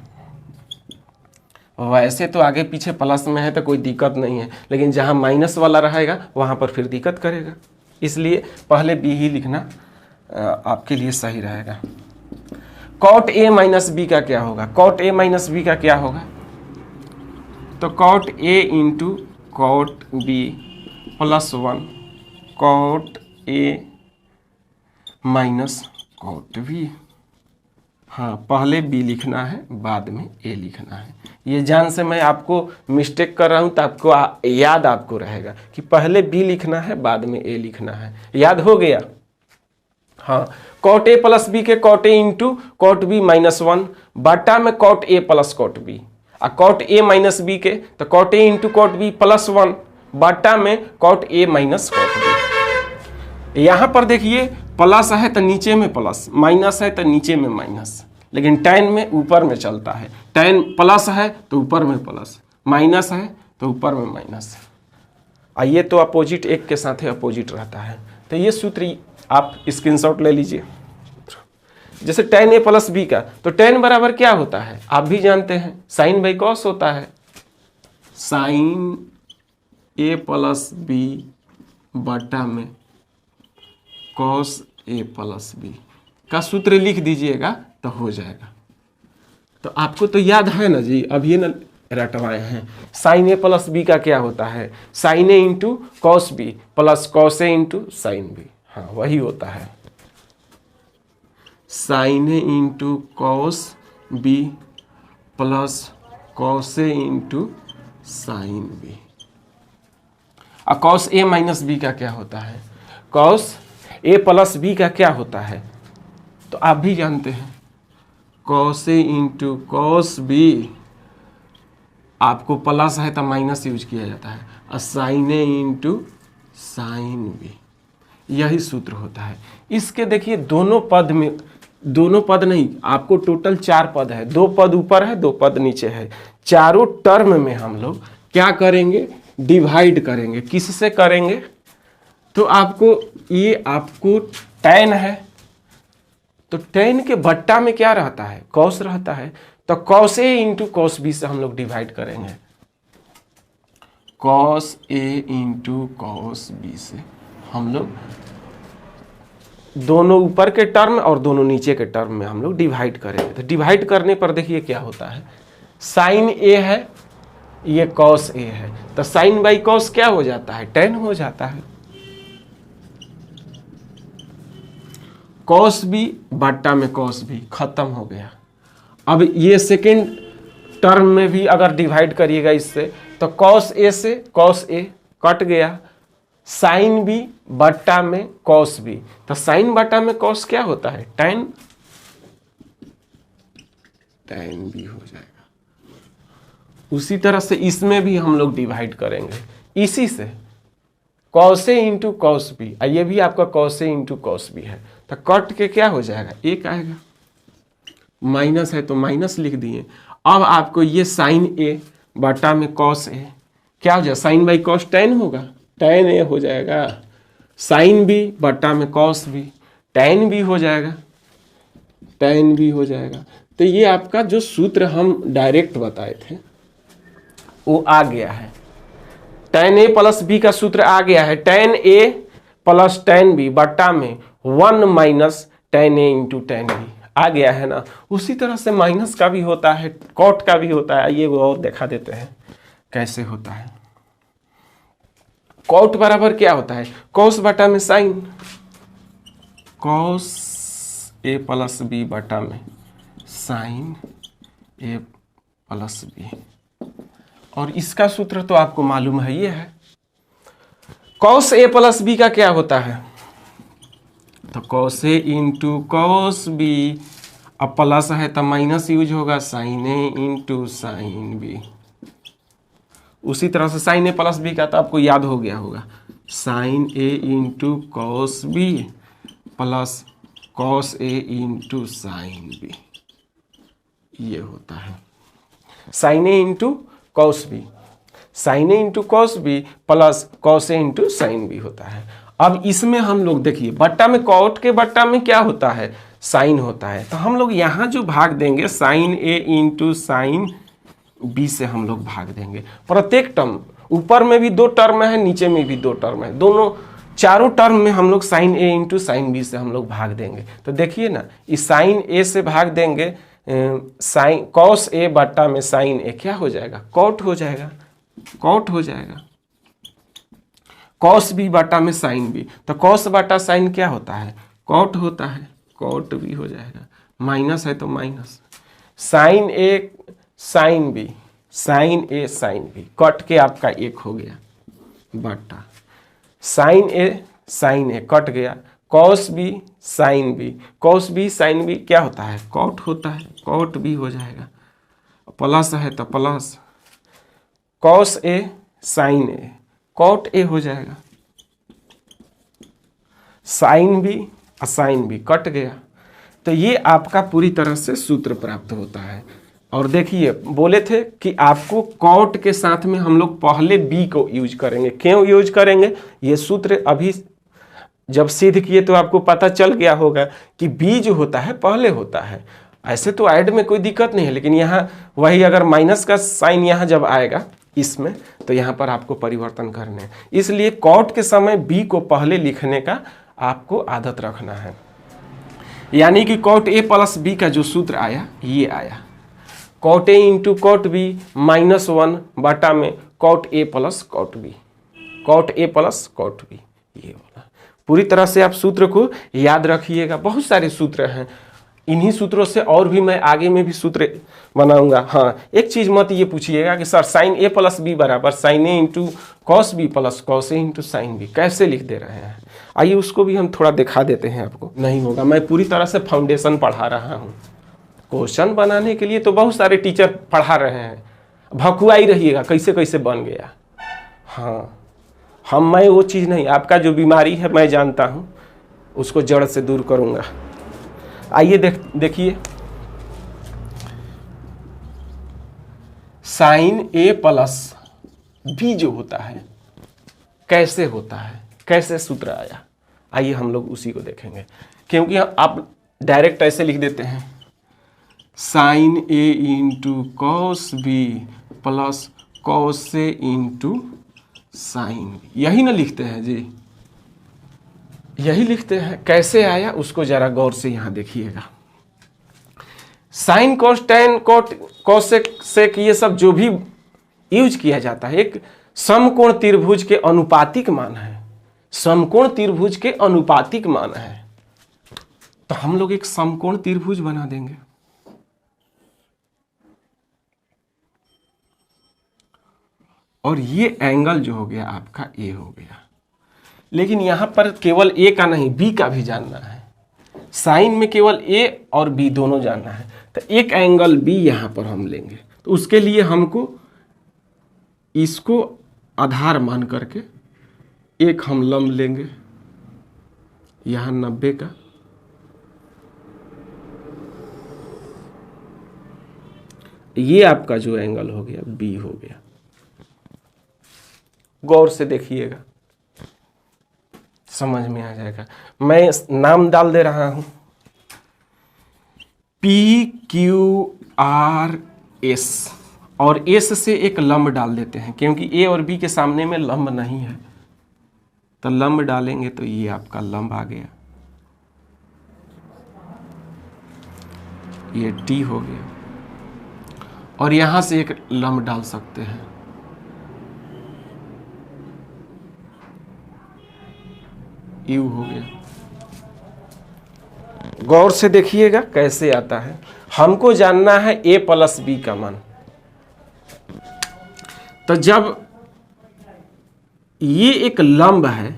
वैसे तो आगे पीछे प्लस में है तो कोई दिक्कत नहीं है, लेकिन जहां माइनस वाला रहेगा वहां पर फिर दिक्कत करेगा, इसलिए पहले बी ही लिखना आपके लिए सही रहेगा। कॉट ए माइनस बी का क्या होगा, कॉट ए माइनस बी का क्या होगा, तो cot A into cot B +1 cot A minus cot B. हाँ, पहले बी लिखना है, बाद में ए लिखना है। ये जान से मैं आपको मिस्टेक कर रहा हूँ तो आपको याद आपको रहेगा कि पहले बी लिखना है, बाद में ए लिखना है। याद हो गया। हाँ, कॉट ए प्लस बी के cot A into cot B -1 बटा में cot A plus cot B, और कॉट ए माइनस बी के तो cot A into cot B +1 बटा में cot A minus cot B. यहां पर देखिए प्लस है तो नीचे में प्लस, माइनस है तो नीचे में माइनस, लेकिन टेन में ऊपर में चलता है। टेन प्लस है तो ऊपर में प्लस, माइनस है तो ऊपर में माइनस। आइए तो अपोजिट एक के साथ अपोजिट रहता है। तो ये सूत्र आप स्क्रीनशॉट ले लीजिए। जैसे टेन ए प्लस बी का, तो टेन बराबर क्या होता है आप भी जानते हैं, साइन बाई कॉस होता है। साइन ए प्लस बी बटा में कॉस ए प्लस बी का सूत्र लिख दीजिएगा तो हो जाएगा। तो आपको तो याद है ना जी, अब ये ना रटवाए हैं। साइन ए प्लस बी का क्या होता है, sine A into cos B plus cos A into sine B. हाँ, वही होता है, sine A into cos B plus cos A into sine B. और कॉस ए माइनस बी का क्या होता है, कॉस ए प्लस बी का क्या होता है, तो आप भी जानते हैं, cos A into cos B. आपको प्लस है तो माइनस यूज किया जाता है, और sign A into sine B. यही सूत्र होता है। इसके देखिए दोनों पद में, दोनों पद नहीं, आपको टोटल 4 पद है, 2 पद ऊपर है, 2 पद नीचे है। चारों टर्म में हम लोग क्या करेंगे, डिवाइड करेंगे। किससे करेंगे, तो आपको tan है, तो tan के बट्टा में क्या रहता है, cos रहता है, तो cos A into cos B से हम लोग डिवाइड करेंगे। cos A into cos B से हम लोग दोनों ऊपर के टर्म और दोनों नीचे के टर्म में हम लोग डिवाइड करेंगे। तो डिवाइड करने पर देखिए क्या होता है, साइन A है, ये cos A है, तो साइन बाई cos क्या हो जाता है, tan हो जाता है। cos B बट्टा में cos B खत्म हो गया। अब ये सेकेंड टर्म में भी अगर डिवाइड करिएगा इससे, तो cos A से cos A कट गया, साइन B बट्टा में cos B, तो साइन बट्टा में cos क्या होता है, tan B हो जाएगा। उसी तरह से इसमें भी हम लोग डिवाइड करेंगे इसी से, cos A into cos B, ये भी आपका cos A into cos B है, तो कट के क्या हो जाएगा, एक आएगा, माइनस है तो माइनस लिख दिए। अब आपको ये साइन A बटा में cos A क्या हो जाएगा, साइन बाई cos tan होगा, tan A हो जाएगा, साइन B बटा में cos B tan B हो जाएगा, tan B हो जाएगा। तो ये आपका जो सूत्र हम डायरेक्ट बताए थे वो आ गया है, tan A प्लस B का सूत्र आ गया है, tan A plus tan B बट्टा में 1 minus tan A into tan B आ गया है ना। उसी तरह से माइनस का भी होता है, कॉट का भी होता है, ये वो और दिखा देते हैं कैसे होता है। कॉट बराबर क्या होता है, cos बटा में sine, cos A plus B बटा में साइन A प्लस B, और इसका सूत्र तो आपको मालूम है, ये है cos A प्लस B का क्या होता है, तो cos A into cos B, अब प्लस है तो माइनस यूज होगा, sin A into sin B। उसी तरह से sin A प्लस B का तो आपको याद हो गया होगा, sin A into cos B plus cos A into sin B, ये होता है sin A into cos B, sin A into cos B plus cos A into sin B होता है। अब इसमें हम लोग देखिए बट्टा में, कॉट के बट्टा में क्या होता है, साइन होता है, तो हम लोग यहाँ जो भाग देंगे sine A into sine B से हम लोग भाग देंगे। प्रत्येक टर्म, ऊपर में भी 2 टर्म है, नीचे में भी 2 टर्म है, दोनों चारों टर्म में हम लोग sine A into sine B से हम लोग भाग देंगे। तो देखिए ना, इस साइन A से भाग देंगे, साइन cos A बट्टा में साइन A क्या हो जाएगा, कॉट हो जाएगा, कॉट हो जाएगा, cos B बटा में साइन B, तो cos बटा साइन क्या होता है, कॉट होता है, कॉट भी हो जाएगा, माइनस है तो minus, sine A sine B, sine A sine B cut के आपका 1 हो गया, बटा sine A sine A cut गया, cos B sine B, cos B sine B क्या होता है, कॉट होता है, कॉट भी हो जाएगा, प्लस है तो plus cos A sine A, cot A हो जाएगा, साइन B और साइन B कट गया। तो ये आपका पूरी तरह से सूत्र प्राप्त होता है। और देखिए बोले थे कि आपको कॉट के साथ में हम लोग पहले B को यूज करेंगे, क्यों यूज करेंगे, ये सूत्र अभी जब सिद्ध किए तो आपको पता चल गया होगा कि B जो होता है पहले होता है। ऐसे तो ऐड में कोई दिक्कत नहीं है, लेकिन यहाँ वही अगर माइनस का साइन यहाँ जब आएगा इसमें, तो यहाँ पर आपको परिवर्तन करने हैं, इसलिए कॉट के समय B को पहले लिखने का आपको आदत रखना है। यानी कि कॉट A प्लस B का जो सूत्र आया ये आया, cot A into cot B minus 1 बटा में cot A plus cot B, cot A plus cot B, ये वाला पूरी तरह से आप सूत्र को याद रखिएगा। बहुत सारे सूत्र हैं, इन्हीं सूत्रों से और भी मैं आगे में भी सूत्र बनाऊंगा। हाँ, एक चीज़ मत ये पूछिएगा कि sir sine A plus B बराबर sine A into cos B plus cos A into sine B कैसे लिख दे रहे हैं। आइए उसको भी हम थोड़ा दिखा देते हैं आपको। नहीं होगा, मैं पूरी तरह से फाउंडेशन पढ़ा रहा हूँ। क्वेश्चन बनाने के लिए तो बहुत सारे टीचर पढ़ा रहे हैं, भकुआई रहिएगा कैसे कैसे बन गया। हाँ, मैं वो चीज़ नहीं, आपका जो बीमारी है मैं जानता हूँ, उसको जड़ से दूर करूँगा। आइए देखिए, साइन A प्लस B जो होता है कैसे होता है, कैसे सूत्र आया, आइए हम लोग उसी को देखेंगे। क्योंकि आप डायरेक्ट ऐसे लिख देते हैं sine A into cos B plus cos A into sine B, यही ना लिखते हैं जी, यही लिखते हैं। कैसे आया उसको जरा गौर से यहां देखिएगा। Sine cos tan cot cosec sec ये सब जो भी यूज किया जाता है एक समकोण त्रिभुज के अनुपातिक मान है, समकोण त्रिभुज के अनुपातिक मान है। तो हम लोग एक समकोण त्रिभुज बना देंगे। और ये एंगल जो हो गया आपका ए हो गया। लेकिन यहां पर केवल ए का नहीं बी का भी जानना है। साइन में केवल ए और बी दोनों जानना है। तो एक एंगल बी यहां पर हम लेंगे। तो उसके लिए हमको इसको आधार मान करके एक हम लंब लेंगे यहां 90 का, ये आपका जो एंगल हो गया बी हो गया। गौर से देखिएगा, समझ में आ जाएगा। मैं नाम डाल दे रहा हूं पी क्यू आर एस, और एस से एक लंब डाल देते हैं क्योंकि ए और बी के सामने में लंब नहीं है। तो लंब डालेंगे तो ये आपका लंब आ गया, ये टी हो गया। और यहां से एक लंब डाल सकते हैं, यू हो गया। गौर से देखिएगा कैसे आता है। हमको जानना है ए प्लस बी का मान। तो जब ये एक लंब है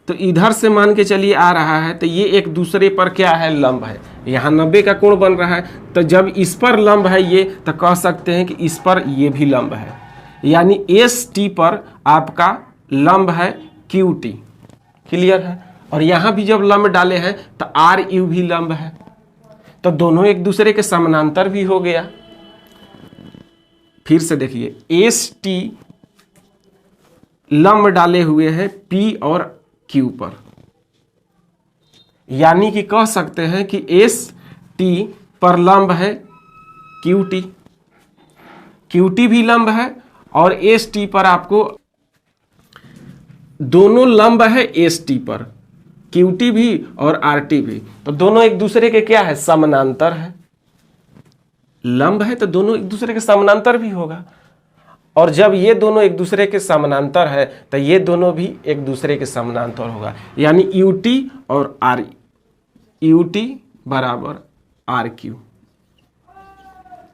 तो इधर से मान के चलिए आ रहा है, तो ये एक दूसरे पर क्या है, लंब है। यहां 90 का कोण बन रहा है, तो जब इस पर लंब है ये, तो कह सकते हैं कि इस पर ये भी लंब है। यानी एस टी पर आपका लंब है क्यू टी। क्लियर है। और यहां भी जब लंब डाले हैं तो आर यू भी लंब है, तो दोनों एक दूसरे के समानांतर भी हो गया। फिर से देखिए एस टी लंब डाले हुए हैं पी और क्यू पर, यानी कि कह सकते हैं कि एस टी पर लंब है क्यू टी, क्यू टी भी लंब है और एस टी पर आपको दोनों लंब है एस टी पर, क्यू टी भी और आर टी भी। तो दोनों एक दूसरे के क्या है, समानांतर है। लंब है तो दोनों एक दूसरे के समानांतर भी होगा। और जब ये दोनों एक दूसरे के समानांतर है तो ये दोनों भी एक दूसरे के समानांतर होगा। यानी यू टी और आर, यू टी बराबर आर क्यू,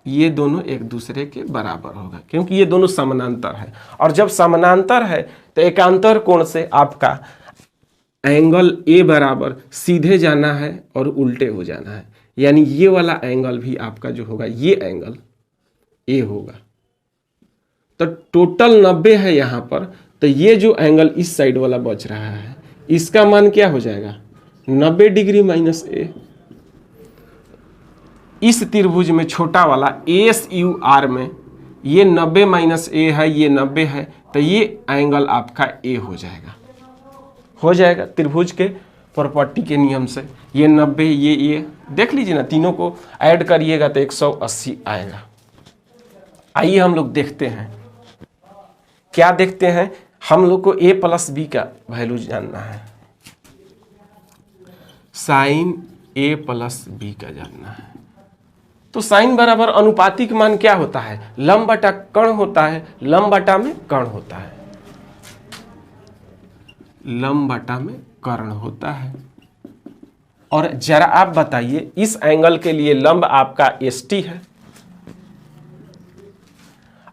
ये दोनों एक दूसरे के बराबर होगा क्योंकि ये दोनों समानांतर है। और जब समानांतर है तो एकांतर कोण से आपका एंगल ए बराबर सीधे जाना है और उल्टे हो जाना है। यानी ये वाला एंगल भी आपका जो होगा ये एंगल ए होगा। तो टोटल 90 है यहां पर, तो ये जो एंगल इस साइड वाला बच रहा है इसका मान क्या हो जाएगा, 90 डिग्री माइनस ए। इस त्रिभुज में छोटा वाला एस यू आर में ये 90 माइनस ए है, ये 90 है, तो ये एंगल आपका ए हो जाएगा, हो जाएगा त्रिभुज के प्रॉपर्टी के नियम से। ये 90 ये देख लीजिए ना, तीनों को ऐड करिएगा तो 180 आएगा। आइए हम लोग देखते हैं क्या देखते हैं। हम लोग को a प्लस बी का वैल्यू जानना है, साइन a प्लस बी का जानना है। तो साइन बराबर अनुपातिक मान क्या होता है, लंब बटा कर्ण होता है, लंब बटा में कर्ण होता है, लंब बटा में कर्ण होता है। और जरा आप बताइए इस एंगल के लिए लंब आपका एस टी है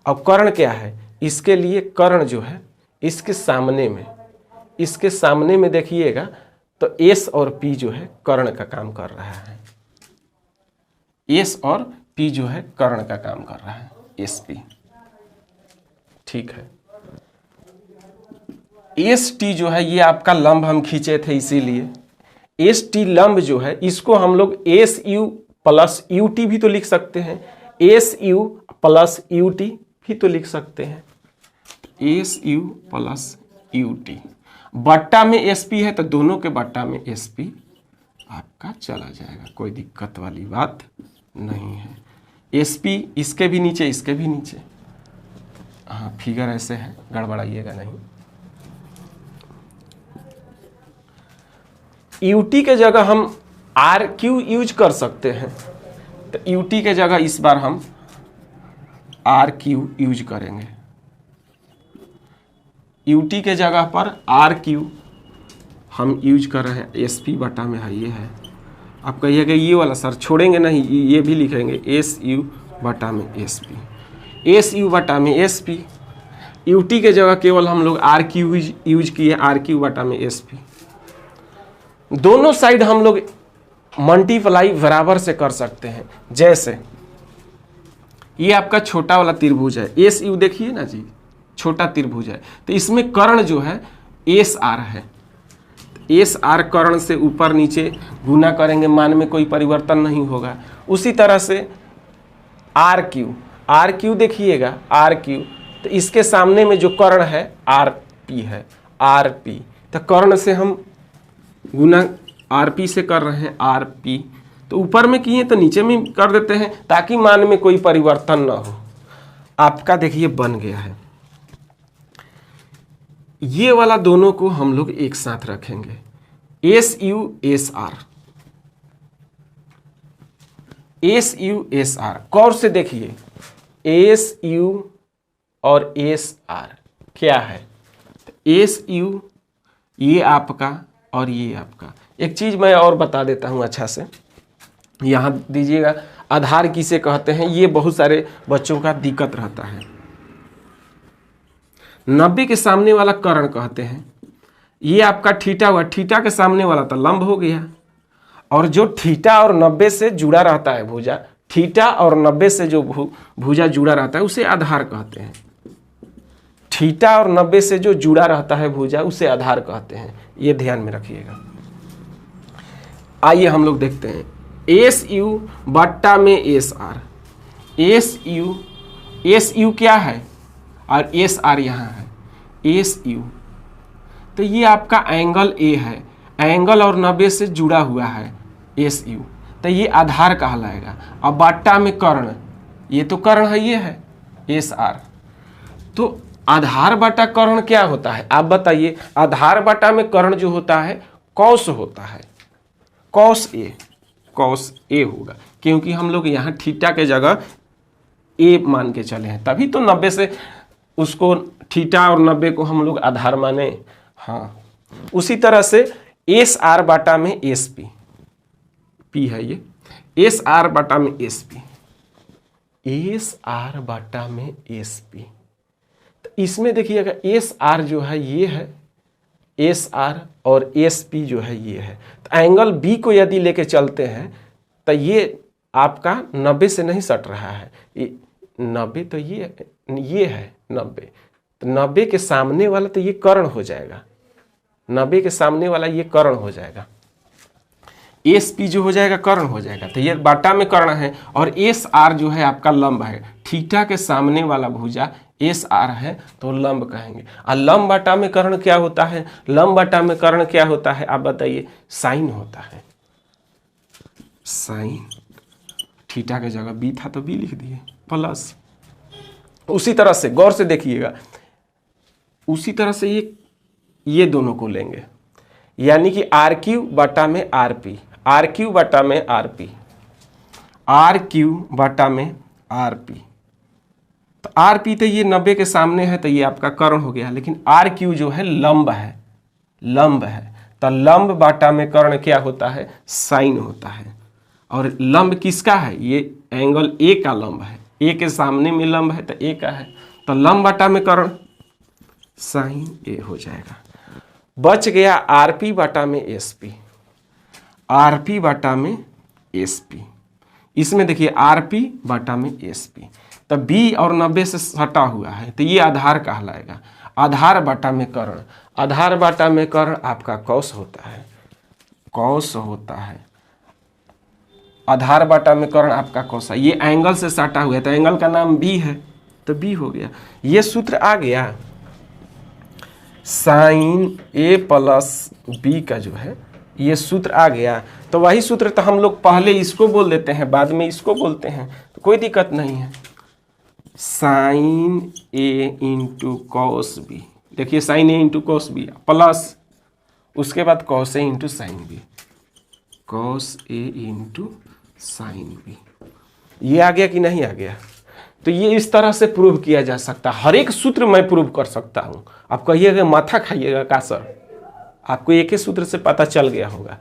और कर्ण क्या है, इसके लिए कर्ण जो है इसके सामने में देखिएगा तो एस और पी जो है कर्ण का काम कर रहा है, एस और पी जो है कर्ण का काम कर रहा है, एस पी। ठीक है। एस टी जो है ये आपका लंब हम खींचे थे, इसीलिए एस टी लंब जो है इसको हम लोग S U plus U T भी तो लिख सकते हैं, S U plus U T भी तो लिख सकते हैं। S U plus U T, बट्टा में एस पी है तो दोनों के बट्टा में एस पी आपका चला जाएगा, कोई दिक्कत वाली बात नहीं है। एस पी इसके भी नीचे इसके भी नीचे, हाँ फिगर ऐसे है, गड़बड़ाइएगा नहीं। यूटी के जगह हम आर क्यू यूज कर सकते हैं, तो यूटी के जगह इस बार हम आर क्यू यूज करेंगे। यूटी के जगह पर आर क्यू हम यूज कर रहे हैं, एस पी बटा में है ये है। आप कहिएगा ये वाला सर छोड़ेंगे नहीं, ये भी लिखेंगे एस यू बटा में एस पी, एस यू बटा में एस पी। यूटी के जगह केवल हम लोग आर क्यू यूज किए, आर क्यू बटा में एस पी। दोनों साइड हम लोग मल्टीप्लाई बराबर से कर सकते हैं। जैसे ये आपका छोटा वाला त्रिभुज है, एस यू देखिए ना जी, छोटा त्रिभुज है, तो इसमें कर्ण जो है एस आर है। एस आर कर्ण से ऊपर नीचे गुना करेंगे, मान में कोई परिवर्तन नहीं होगा। उसी तरह से आर क्यू देखिएगा, आर क्यू तो इसके सामने में जो कर्ण है आर पी है, आर पी, तो कर्ण से हम गुना आर पी से कर रहे हैं, आर पी तो ऊपर में किए तो नीचे में कर देते हैं ताकि मान में कोई परिवर्तन ना हो। आपका देखिए बन गया है। ये वाला दोनों को हम लोग एक साथ रखेंगे, S U S R, S U S R. गौर से देखिए एस यू और एस आर क्या है, एस यू ये आपका और ये आपका। एक चीज मैं और बता देता हूं अच्छा से, यहां दीजिएगा आधार किसे कहते हैं, ये बहुत सारे बच्चों का दिक्कत रहता है। 90 के सामने वाला कर्ण कहते हैं, ये आपका थीटा हुआ, थीटा के सामने वाला तो लंब हो गया, और जो थीटा और 90 से जुड़ा रहता है भुजा, थीटा और 90 से जो भुजा जुड़ा रहता है उसे आधार कहते हैं। थीटा और 90 से जो जुड़ा रहता है भुजा उसे आधार कहते हैं, ये ध्यान में रखिएगा। आइए हम लोग देखते हैं, एस यू बट्टा में एस आर, एस यू क्या है और एस आर यहाँ है, एस यू तो ये आपका एंगल ए है, एंगल और 90 से जुड़ा हुआ है एस यू, तो ये आधार कहलाएगा। अब बट्टा में कर्ण, ये तो कर्ण है, ये है एस आर, तो आधार बटा कर्ण क्या होता है आप बताइए। आधार बटा में कर्ण जो होता है कौस होता है, कौस ए होगा, क्योंकि हम लोग यहाँ थीटा के जगह ए मान के चले हैं, तभी तो 90 से उसको थीटा और 90 को हम लोग आधार माने। हाँ, उसी तरह से एस आर बटा में एस पी, पी है ये, एस आर बटा में एस पी, एस आर बटा में एस पी। तो इसमें देखिएगा एस आर जो है ये है एस आर और एस पी जो है ये है, तो एंगल बी को यदि लेके चलते हैं तो ये आपका 90 से नहीं सट रहा है, 90 तो ये है 90, तो 90 के सामने वाला तो ये कर्ण हो जाएगा, 90 के सामने वाला ये कर्ण हो जाएगा, एस पी जो हो जाएगा कर्ण हो जाएगा, तो ये बाटा में कर्ण है। और एस आर जो है आपका लंब है, थीटा के सामने वाला भुजा एस आर है तो लंब कहेंगे। और लंब बाटा में कर्ण क्या होता है, लंब बाटा में कर्ण क्या होता है आप बताइए, साइन होता है, साइन। थीटा के जगह बी था तो बी लिख दिए प्लस। उसी तरह से गौर से देखिएगा, उसी तरह से ये दोनों को लेंगे, यानी कि आर क्यू बटा में आर पी, आर क्यू बटा में आर पी, आर क्यू बटा में आर पी। तो आर पी तो ये 90 के सामने है तो ये आपका कर्ण हो गया, लेकिन आर क्यू जो है लंब है, लंब है, तो लंब बाटा में कर्ण क्या होता है, साइन होता है। और लंब किसका है, ये एंगल ए का लंब है, ए के सामने में लंब है तो ए का है, तो लंब बाटा में कर्ण साइन ए हो जाएगा। बच गया आरपी बाटा में एसपी, आरपी बाटा में एसपी। इसमें देखिए आरपी बाटा में एसपी, तो बी और 90 से सटा हुआ है तो ये आधार कहलाएगा। आधार बाटा में कर्ण, आधार बाटा में कर्ण आपका कौस होता है, कौस होता है। आधार बाटा में कर्ण आपका कौस है, ये एंगल से सटा हुआ है तो एंगल का नाम बी है तो बी हो गया। ये सूत्र आ गया, साइन ए प्लस बी का जो है ये सूत्र आ गया। तो वही सूत्र तो हम लोग पहले इसको बोल देते हैं, बाद में इसको बोलते हैं, तो कोई दिक्कत नहीं है। Sine A into cos B, देखिए sign A into cos B plus उसके बाद cos A into sine B, cos A into sine B, ये आ गया कि नहीं आ गया। तो ये इस तरह से प्रूव किया जा सकता है, हर एक सूत्र मैं प्रूव कर सकता हूँ। आप कहिएगा माथा खाइएगा का सर, आपको एक ही सूत्र से पता चल गया होगा।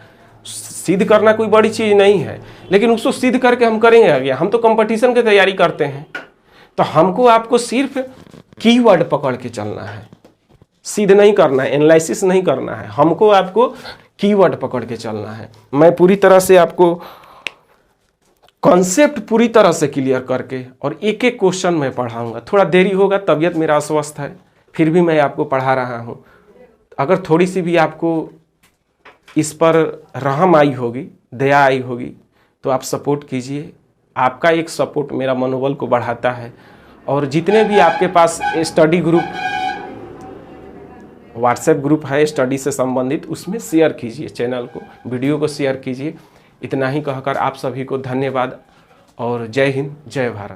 सिद्ध करना कोई बड़ी चीज़ नहीं है, लेकिन उसको सिद्ध करके हम करेंगे आगे। हम तो कंपटीशन की तैयारी करते हैं, तो हमको आपको सिर्फ कीवर्ड पकड़ के चलना है, सिद्ध नहीं करना है, एनालिसिस नहीं करना है, हमको आपको कीवर्ड पकड़ के चलना है। मैं पूरी तरह से आपको कॉन्सेप्ट पूरी तरह से क्लियर करके और एक एक क्वेश्चन मैं पढ़ाऊंगा। थोड़ा देरी होगा, तबीयत मेरा अस्वस्थ है, फिर भी मैं आपको पढ़ा रहा हूँ। अगर थोड़ी सी भी आपको इस पर रहम आई होगी, दया आई होगी, तो आप सपोर्ट कीजिए। आपका एक सपोर्ट मेरा मनोबल को बढ़ाता है। और जितने भी आपके पास स्टडी ग्रुप, व्हाट्सएप ग्रुप है स्टडी से संबंधित, उसमें शेयर कीजिए, चैनल को, वीडियो को शेयर कीजिए। इतना ही कहकर आप सभी को धन्यवाद और जय हिंद, जय भारत।